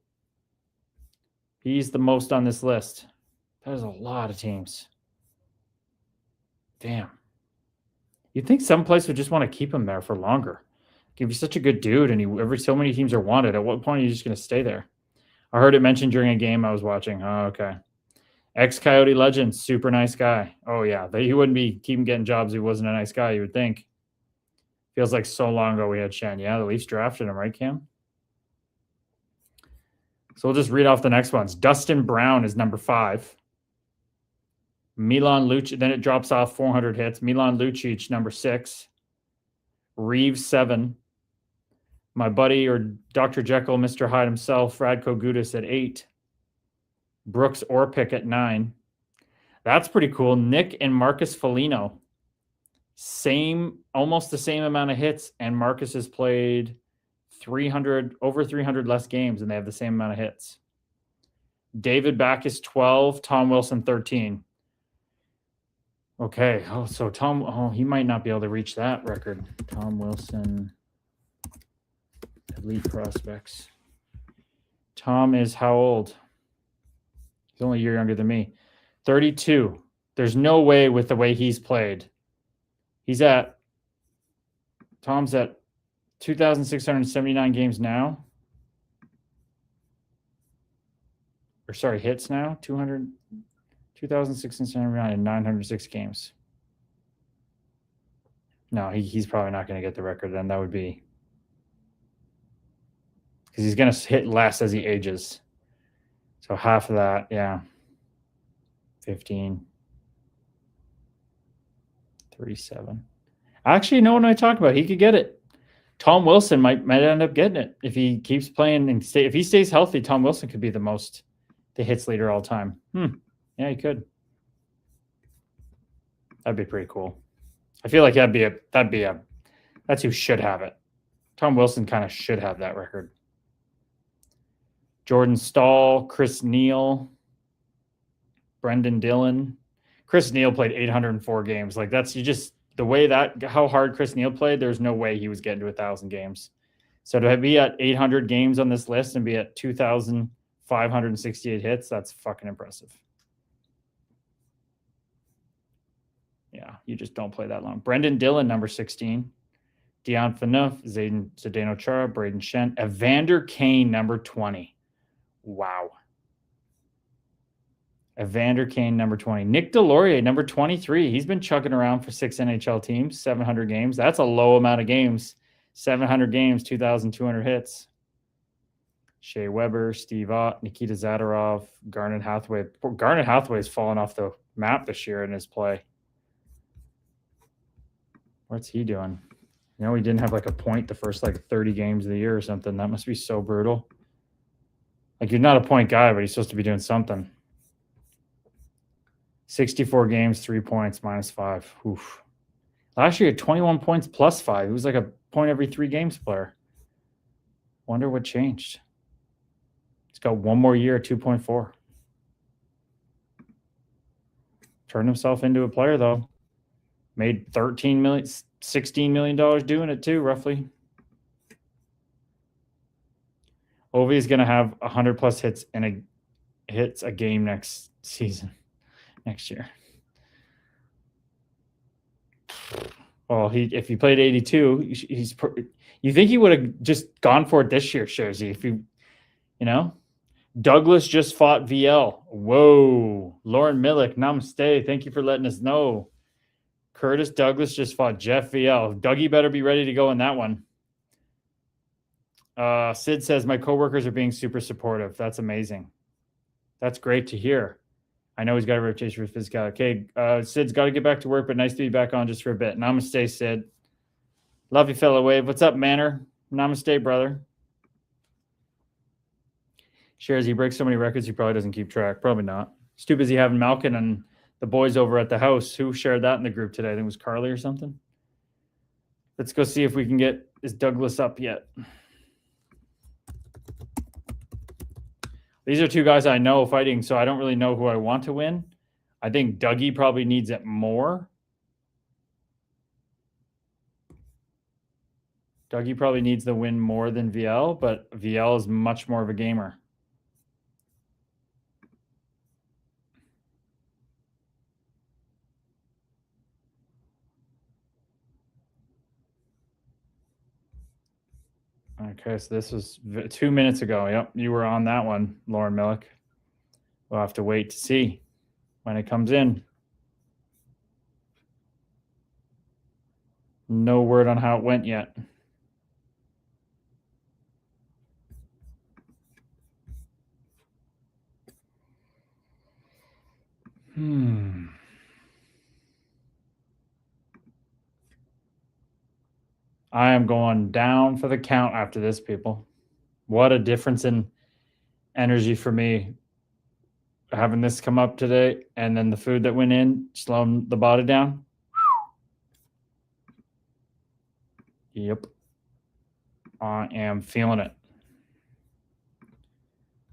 He's the most on this list. That is a lot of teams. Damn. You'd think some place would just want to keep him there for longer. If he's such a good dude and so many teams are wanted, at what point are you just going to stay there? I heard it mentioned during a game I was watching. Oh, okay. Ex-Coyote legend, super nice guy. Oh, yeah. He wouldn't be keeping getting jobs if he wasn't a nice guy, you would think. Feels like so long ago we had Shen. Yeah, the Leafs drafted him, right, Cam? So we'll just read off the next ones. Dustin Brown is number 5. Milan Lucic, then it drops off 400 hits. Milan Lucic, number 6. Reeves, 7. My buddy, or Dr. Jekyll, Mr. Hyde himself, Radko Gudas at 8. Brooks Orpik at 9. That's pretty cool. Nick and Marcus Foligno. Almost the same amount of hits, and Marcus has played over 300 less games, and they have the same amount of hits. David Backes, 12. Tom Wilson, 13. Okay. Oh, so he might not be able to reach that record. Tom Wilson, elite prospects. Tom is how old? He's only a year younger than me. 32. There's no way with the way he's played. Tom's at 2,679 games now. Or sorry, hits now. 2,679 and 906 games. No, he's probably not going to get the record then. That would be because he's going to hit less as he ages. So half of that, yeah. 15. 37. Actually, no one I talk about, he could get it. Tom Wilson might end up getting it if he keeps playing and if he stays healthy. Tom Wilson could be the hits leader all time. Yeah, he could. That'd be pretty cool. I feel like that's who should have it. Tom Wilson kind of should have that record. Jordan Stahl, Chris Neal, Brendan Dillon. Chris Neal played 804 games. Like how hard Chris Neal played, there's no way he was getting to 1,000 games. So to be at 800 games on this list and be at 2,568 hits, that's fucking impressive. Yeah, you just don't play that long. Brendan Dillon, number 16. Dion Phaneuf, Zdeno Chara, Braden Shen. Evander Kane, number 20. Wow. Evander Kane, number 20. Nick Delorier, number 23. He's been chugging around for 6 NHL teams, 700 games. That's a low amount of games. 700 games, 2,200 hits. Shea Weber, Steve Ott, Nikita Zadorov, Garnet Hathaway. Garnet Hathaway has fallen off the map this year in his play. What's he doing? He didn't have like a point the first 30 games of the year or something. That must be so brutal. You're not a point guy, but he's supposed to be doing something. 64 games, 3 points, -5. Oof. Last year, he had 21 points +5. He was like a point every 3 games player. Wonder what changed. He's got one more year at 2.4. Turned himself into a player, though. Made $16 million doing it, too, roughly. Ovi is going to have 100+ hits hits a game next year. Well, if he played 82, you think he would have just gone for it this year, Sharzy? If Douglas just fought VL. Whoa, Lauren Millick, namaste. Thank you for letting us know. Curtis Douglas just fought Jeff VL. Dougie better be ready to go in that one. Sid says, my coworkers are being super supportive. That's amazing. That's great to hear. I know he's got a reputation for physicality. Okay, Sid's got to get back to work, but nice to be back on just for a bit. Namaste, Sid. Love you, fellow wave. What's up, Manor? Namaste, brother. Shares, he breaks so many records, he probably doesn't keep track. Probably not. He's too busy having Malkin and the boys over at the house. Who shared that in the group today? I think it was Carly or something. Let's go see if we can get, is Douglas up yet? These are two guys I know fighting, so I don't really know who I want to win. I think Dougie probably needs it more. Dougie probably needs the win more than VL, but VL is much more of a gamer. Okay, so this was 2 minutes ago. Yep, you were on that one, Lauren Millick. We'll have to wait to see when it comes in. No word on how it went yet. I am going down for the count after this, people. What a difference in energy for me having this come up today, and then the food that went in, slowing the body down. Yep. I am feeling it.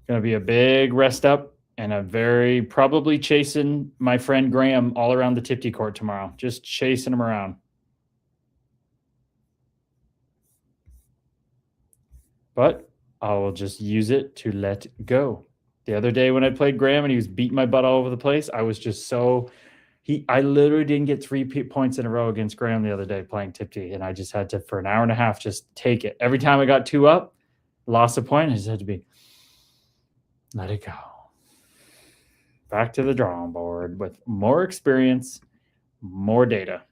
Going to be a big rest up and a very probably chasing my friend Graham all around the Tipsy court tomorrow. Just chasing him around. But I will just use it to let go. The other day when I played Graham and he was beating my butt all over the place, I was just so... I literally didn't get 3 points in a row against Graham the other day playing Tipsy, and I just had to, for an hour and a half, just take it. Every time I got 2 up, lost a point, I just had to be, let it go. Back to the drawing board with more experience, more data.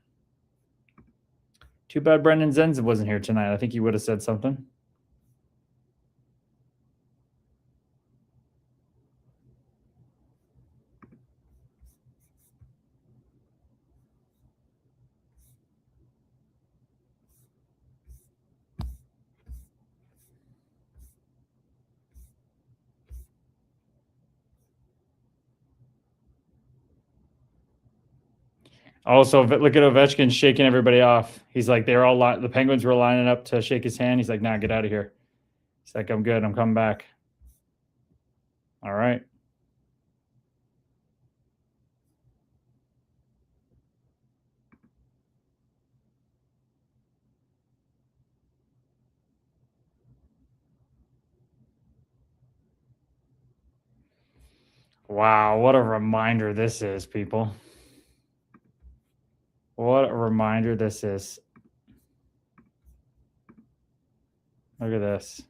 Too bad Brendan Zenz wasn't here tonight. I think he would have said something. Also, look at Ovechkin shaking everybody off. He's like, the Penguins were lining up to shake his hand. He's like, nah, get out of here. He's like, I'm good. I'm coming back. All right. Wow, what a reminder this is, people. What a reminder this is. Look at this.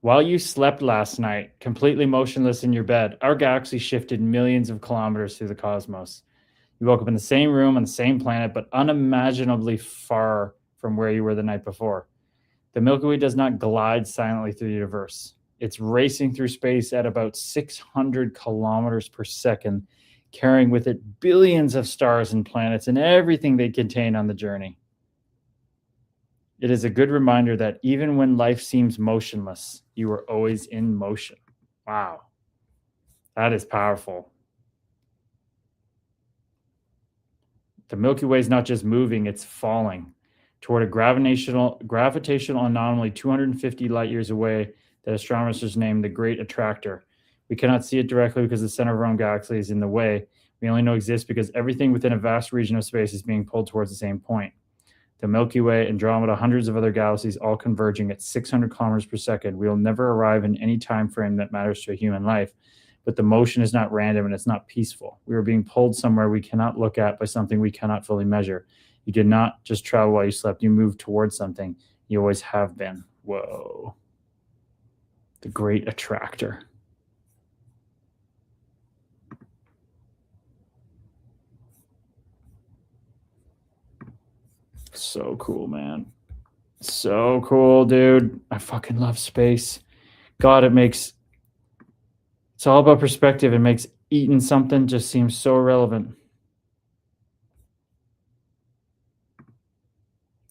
While you slept last night, completely motionless in your bed, our galaxy shifted millions of kilometers through the cosmos. You woke up in the same room on the same planet, but unimaginably far from where you were the night before. The Milky Way does not glide silently through the universe. It's racing through space at about 600 kilometers per second, carrying with it billions of stars and planets and everything they contain on the journey. It is a good reminder that even when life seems motionless, you are always in motion. Wow. That is powerful. The Milky Way is not just moving, it's falling toward a gravitational anomaly 250 light years away that astronomers name the Great Attractor. We cannot see it directly because the center of our own galaxy is in the way. We only know it exists because everything within a vast region of space is being pulled towards the same point. The Milky Way, Andromeda, hundreds of other galaxies all converging at 600 kilometers per second. We will never arrive in any time frame that matters to a human life, but the motion is not random and it's not peaceful. We are being pulled somewhere we cannot look at by something we cannot fully measure. You did not just travel while you slept. You moved towards something. You always have been. Whoa. The Great Attractor. So cool, man. So cool, dude. I fucking love space. God, it's all about perspective. It makes eating something just seem so irrelevant.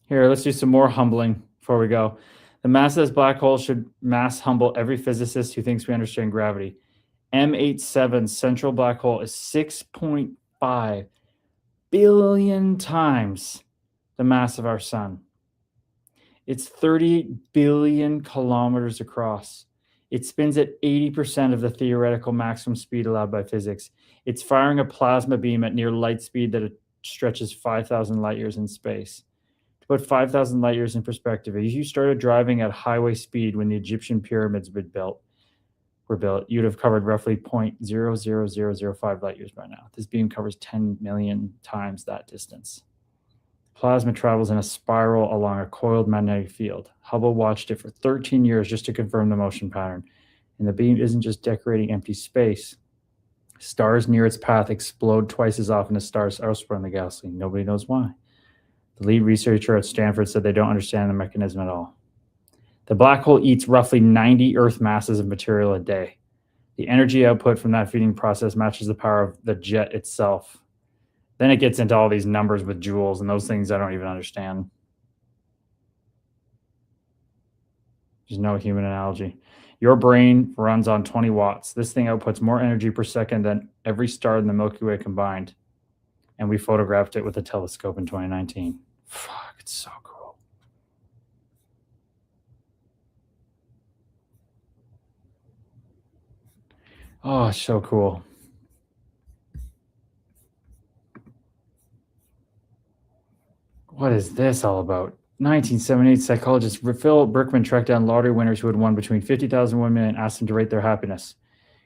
Here, let's do some more humbling before we go. The mass of this black hole should mass humble every physicist who thinks we understand gravity. M87's central black hole is 6.5 billion times the mass of our sun. It's 30 billion kilometers across. It spins at 80% of the theoretical maximum speed allowed by physics. It's firing a plasma beam at near light speed that it stretches 5,000 light years in space. To put 5,000 light years in perspective, if you started driving at highway speed when the Egyptian pyramids were built, you'd have covered roughly 0.00005 light years by now. This beam covers 10 million times that distance. Plasma travels in a spiral along a coiled magnetic field. Hubble watched it for 13 years just to confirm the motion pattern. And the beam isn't just decorating empty space. Stars near its path explode twice as often as stars elsewhere in the galaxy. Nobody knows why. The lead researcher at Stanford said they don't understand the mechanism at all. The black hole eats roughly 90 Earth masses of material a day. The energy output from that feeding process matches the power of the jet itself. Then it gets into all these numbers with joules and those things I don't even understand. There's no human analogy. Your brain runs on 20 watts. This thing outputs more energy per second than every star in the Milky Way combined. And we photographed it with a telescope in 2019. Fuck, it's so cool. Oh, it's so cool. What is this all about? 1978, psychologist Phil Berkman tracked down lottery winners who had won between 50,000 women and asked them to rate their happiness.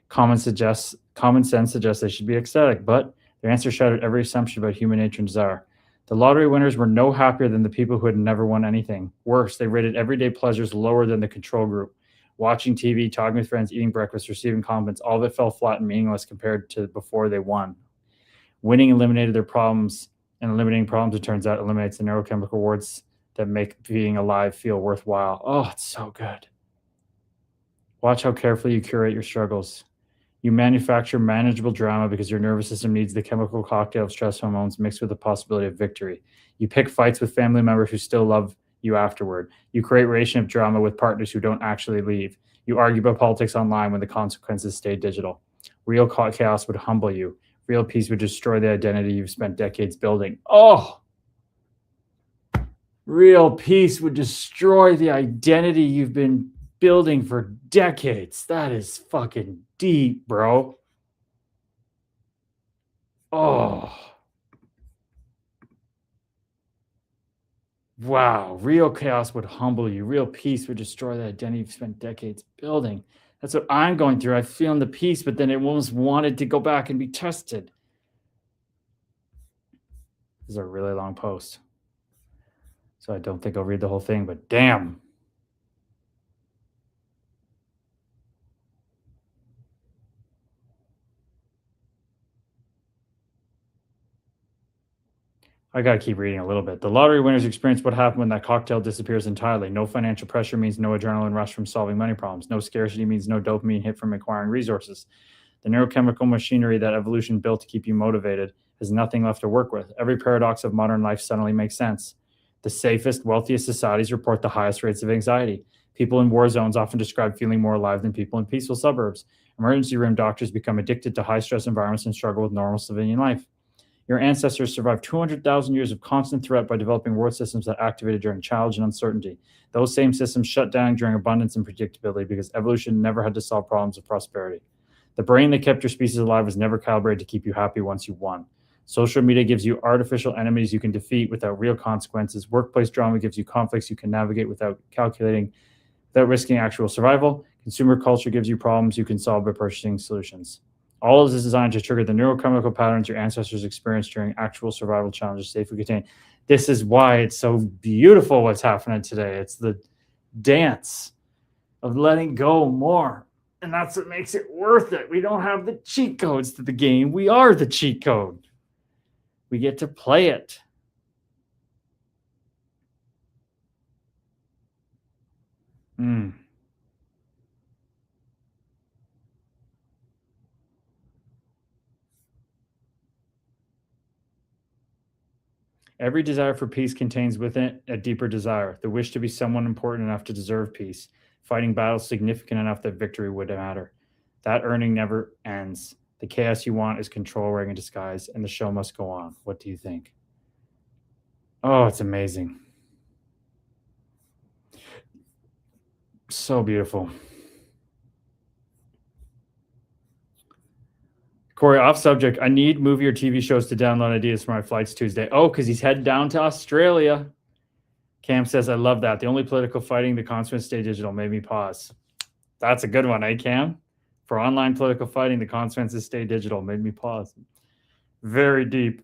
Common sense suggests they should be ecstatic, but their answer shattered every assumption about human nature and desire. The lottery winners were no happier than the people who had never won anything. Worse, they rated everyday pleasures lower than the control group. Watching TV, talking with friends, eating breakfast, receiving compliments, all of it fell flat and meaningless compared to before they won. Winning eliminated their problems, and eliminating problems, it turns out, eliminates the neurochemical rewards that make being alive feel worthwhile. Oh, it's so good. Watch how carefully you curate your struggles. You manufacture manageable drama because your nervous system needs the chemical cocktail of stress hormones mixed with the possibility of victory. You pick fights with family members who still love you afterward. You create relationship drama with partners who don't actually leave. You argue about politics online when the consequences stay digital. Real chaos would humble you. Real peace would destroy the identity you've spent decades building. Oh! Real peace would destroy the identity you've been building for decades. That is fucking deep, bro. Oh. Wow. Real chaos would humble you. Real peace would destroy the identity you've spent decades building. That's what I'm going through. I feel the peace, but then it almost wanted to go back and be tested. This is a really long post. So I don't think I'll read the whole thing, but damn. I got to keep reading a little bit. The lottery winners experience what happened when that cocktail disappears entirely. No financial pressure means no adrenaline rush from solving money problems. No scarcity means no dopamine hit from acquiring resources. The neurochemical machinery that evolution built to keep you motivated has nothing left to work with. Every paradox of modern life suddenly makes sense. The safest, wealthiest societies report the highest rates of anxiety. People in war zones often describe feeling more alive than people in peaceful suburbs. Emergency room doctors become addicted to high-stress environments and struggle with normal civilian life. Your ancestors survived 200,000 years of constant threat by developing world systems that activated during challenge and uncertainty. Those same systems shut down during abundance and predictability because evolution never had to solve problems of prosperity. The brain that kept your species alive was never calibrated to keep you happy once you won. Social media gives you artificial enemies you can defeat without real consequences. Workplace drama gives you conflicts you can navigate without risking actual survival. Consumer culture gives you problems you can solve by purchasing solutions. All of this is designed to trigger the neurochemical patterns your ancestors experienced during actual survival challenges safely contained. This is why it's so beautiful what's happening today. It's the dance of letting go more. And that's what makes it worth it. We don't have the cheat codes to the game. We are the cheat code. We get to play it. Every desire for peace contains within it a deeper desire, the wish to be someone important enough to deserve peace, fighting battles significant enough that victory would matter. That earning never ends. The chaos you want is control wearing a disguise, and the show must go on. What do you think? Oh, it's amazing. So beautiful. Corey, off subject. I need movie or TV shows to download ideas for my flights Tuesday. Oh, because he's heading down to Australia. Cam says, I love that. The only political fighting, the consequence stay digital, made me pause. That's a good one, eh, Cam? For online political fighting, the consequences stay digital, made me pause. Very deep.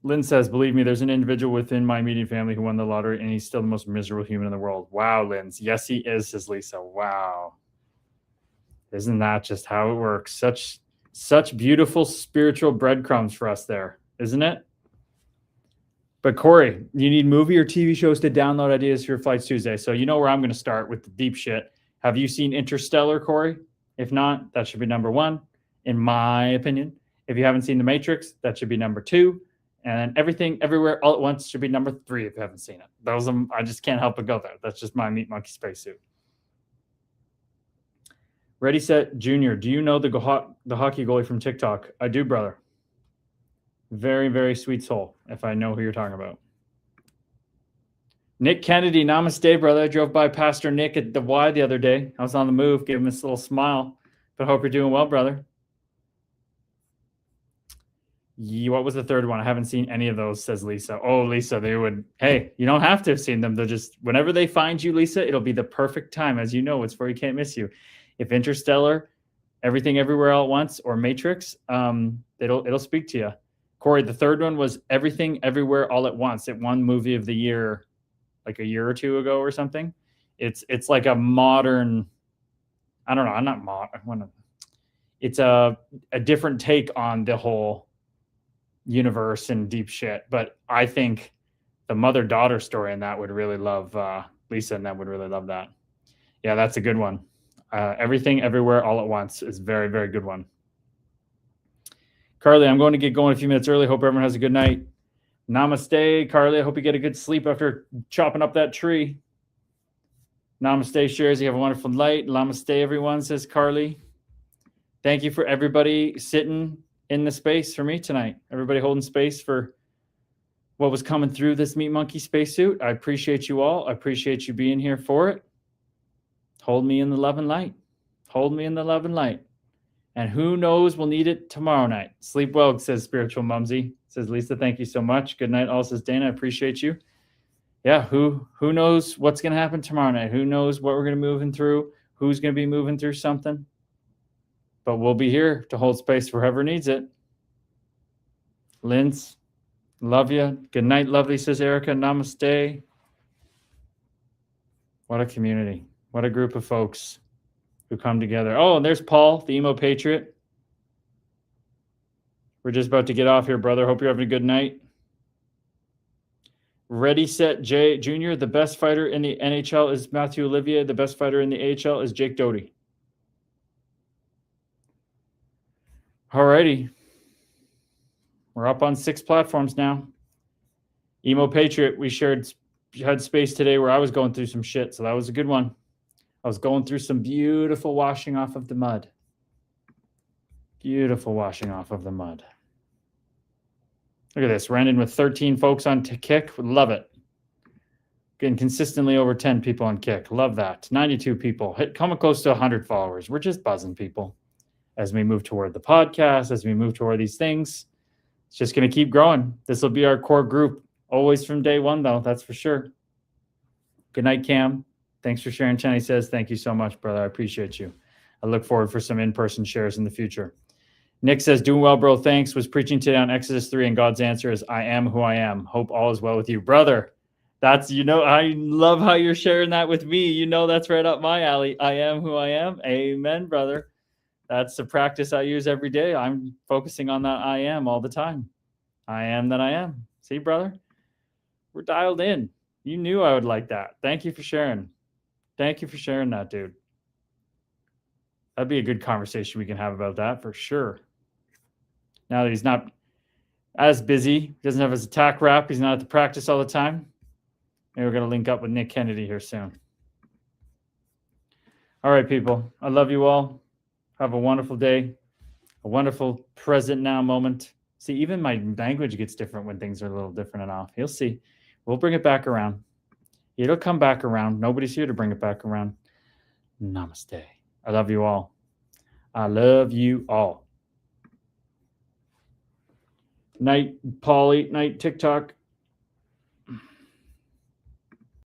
Lynn says, believe me, there's an individual within my immediate family who won the lottery, and he's still the most miserable human in the world. Wow, Lynn. Yes, he is, says Lisa. Wow. Isn't that just how it works? Such beautiful spiritual breadcrumbs for us there, isn't it? But Corey, you need movie or TV shows to download ideas for your flights Tuesday. So you know where I'm going to start with the deep shit. Have you seen Interstellar, Corey? If not, that should be number 1, in my opinion. If you haven't seen The Matrix, that should be number 2. And Everything, Everywhere, All at Once should be number 3 if you haven't seen it. Those I just can't help but go there. That's just my Meat Monkey spacesuit. Ready, Set, Junior. Do you know the hockey goalie from TikTok? I do, brother. Very, very sweet soul, if I know who you're talking about. Nick Kennedy, namaste, brother. I drove by Pastor Nick at the Y the other day. I was on the move, gave him this little smile. But hope you're doing well, brother. What was the third one? I haven't seen any of those, says Lisa. Oh, Lisa, they would. Hey, you don't have to have seen them. They'll just, whenever they find you, Lisa, it'll be the perfect time. As you know, it's where you can't miss you. If Interstellar, Everything Everywhere All at Once, or Matrix, it'll speak to you. Corey, the third one was Everything Everywhere All at Once. It won movie of the year like a year or two ago or something. It's like a modern, I don't know, I'm not modern. It's a different take on the whole universe and deep shit. But I think the mother-daughter story in that would really love Lisa, and that would really love that. Yeah, that's a good one. Everything Everywhere All at Once is very, very good one. Carly, I'm going to get going a few minutes early. Hope everyone has a good night. Namaste, Carly. I hope you get a good sleep after chopping up that tree. Namaste, Shares. You have a wonderful night. Namaste, everyone, says Carly. Thank you for everybody sitting in the space for me tonight. Everybody holding space for what was coming through this Meat Monkey spacesuit. I appreciate you all. I appreciate you being here for it. Hold me in the love and light. Hold me in the love and light. And who knows, we'll need it tomorrow night. Sleep well, says Spiritual Mumsy. Says Lisa, thank you so much. Good night, all, says Dana. I appreciate you. Yeah, who knows what's going to happen tomorrow night? Who knows what we're going to be moving through? Who's going to be moving through something? But we'll be here to hold space for whoever needs it. Linz, love you. Good night, lovely, says Erica. Namaste. What a community. What a group of folks who come together. Oh, and there's Paul, the emo patriot. We're just about to get off here, brother. Hope you're having a good night. Ready, Set, Jay Jr. The best fighter in the NHL is Matthew Olivier. The best fighter in the AHL is Jake Doty. All righty. We're up on 6 platforms now. Emo Patriot, we had space today where I was going through some shit, so that was a good one. I was going through some beautiful washing off of the mud. Beautiful washing off of the mud. Look at this. We're ending with 13 folks on Kick. Love it. Getting consistently over 10 people on Kick. Love that. 92 people. Coming close to 100 followers. We're just buzzing, people. As we move toward the podcast, as we move toward these things, it's just going to keep growing. This will be our core group. Always from day one, though. That's for sure. Good night, Cam. Thanks for sharing. Chenny says, thank you so much, brother. I appreciate you. I look forward for some in-person shares in the future. Nick says, doing well, bro. Thanks. Was preaching today on Exodus 3, and God's answer is, I am who I am. Hope all is well with you. Brother, that's, I love how you're sharing that with me. That's right up my alley. I am who I am. Amen, brother. That's the practice I use every day. I'm focusing on that I am all the time. I am that I am. See, brother? We're dialed in. You knew I would like that. Thank you for sharing. Thank you for sharing that, dude. That'd be a good conversation we can have about that for sure. Now that he's not as busy, doesn't have his attack rap, he's not at the practice all the time. Maybe we're going to link up with Nick Kennedy here soon. All right, people. I love you all. Have a wonderful day. A wonderful present now moment. See, even my language gets different when things are a little different and off. You'll see. We'll bring it back around. It'll come back around. Nobody's here to bring it back around. Namaste. I love you all. I love you all. Night, Paulie. Night, TikTok.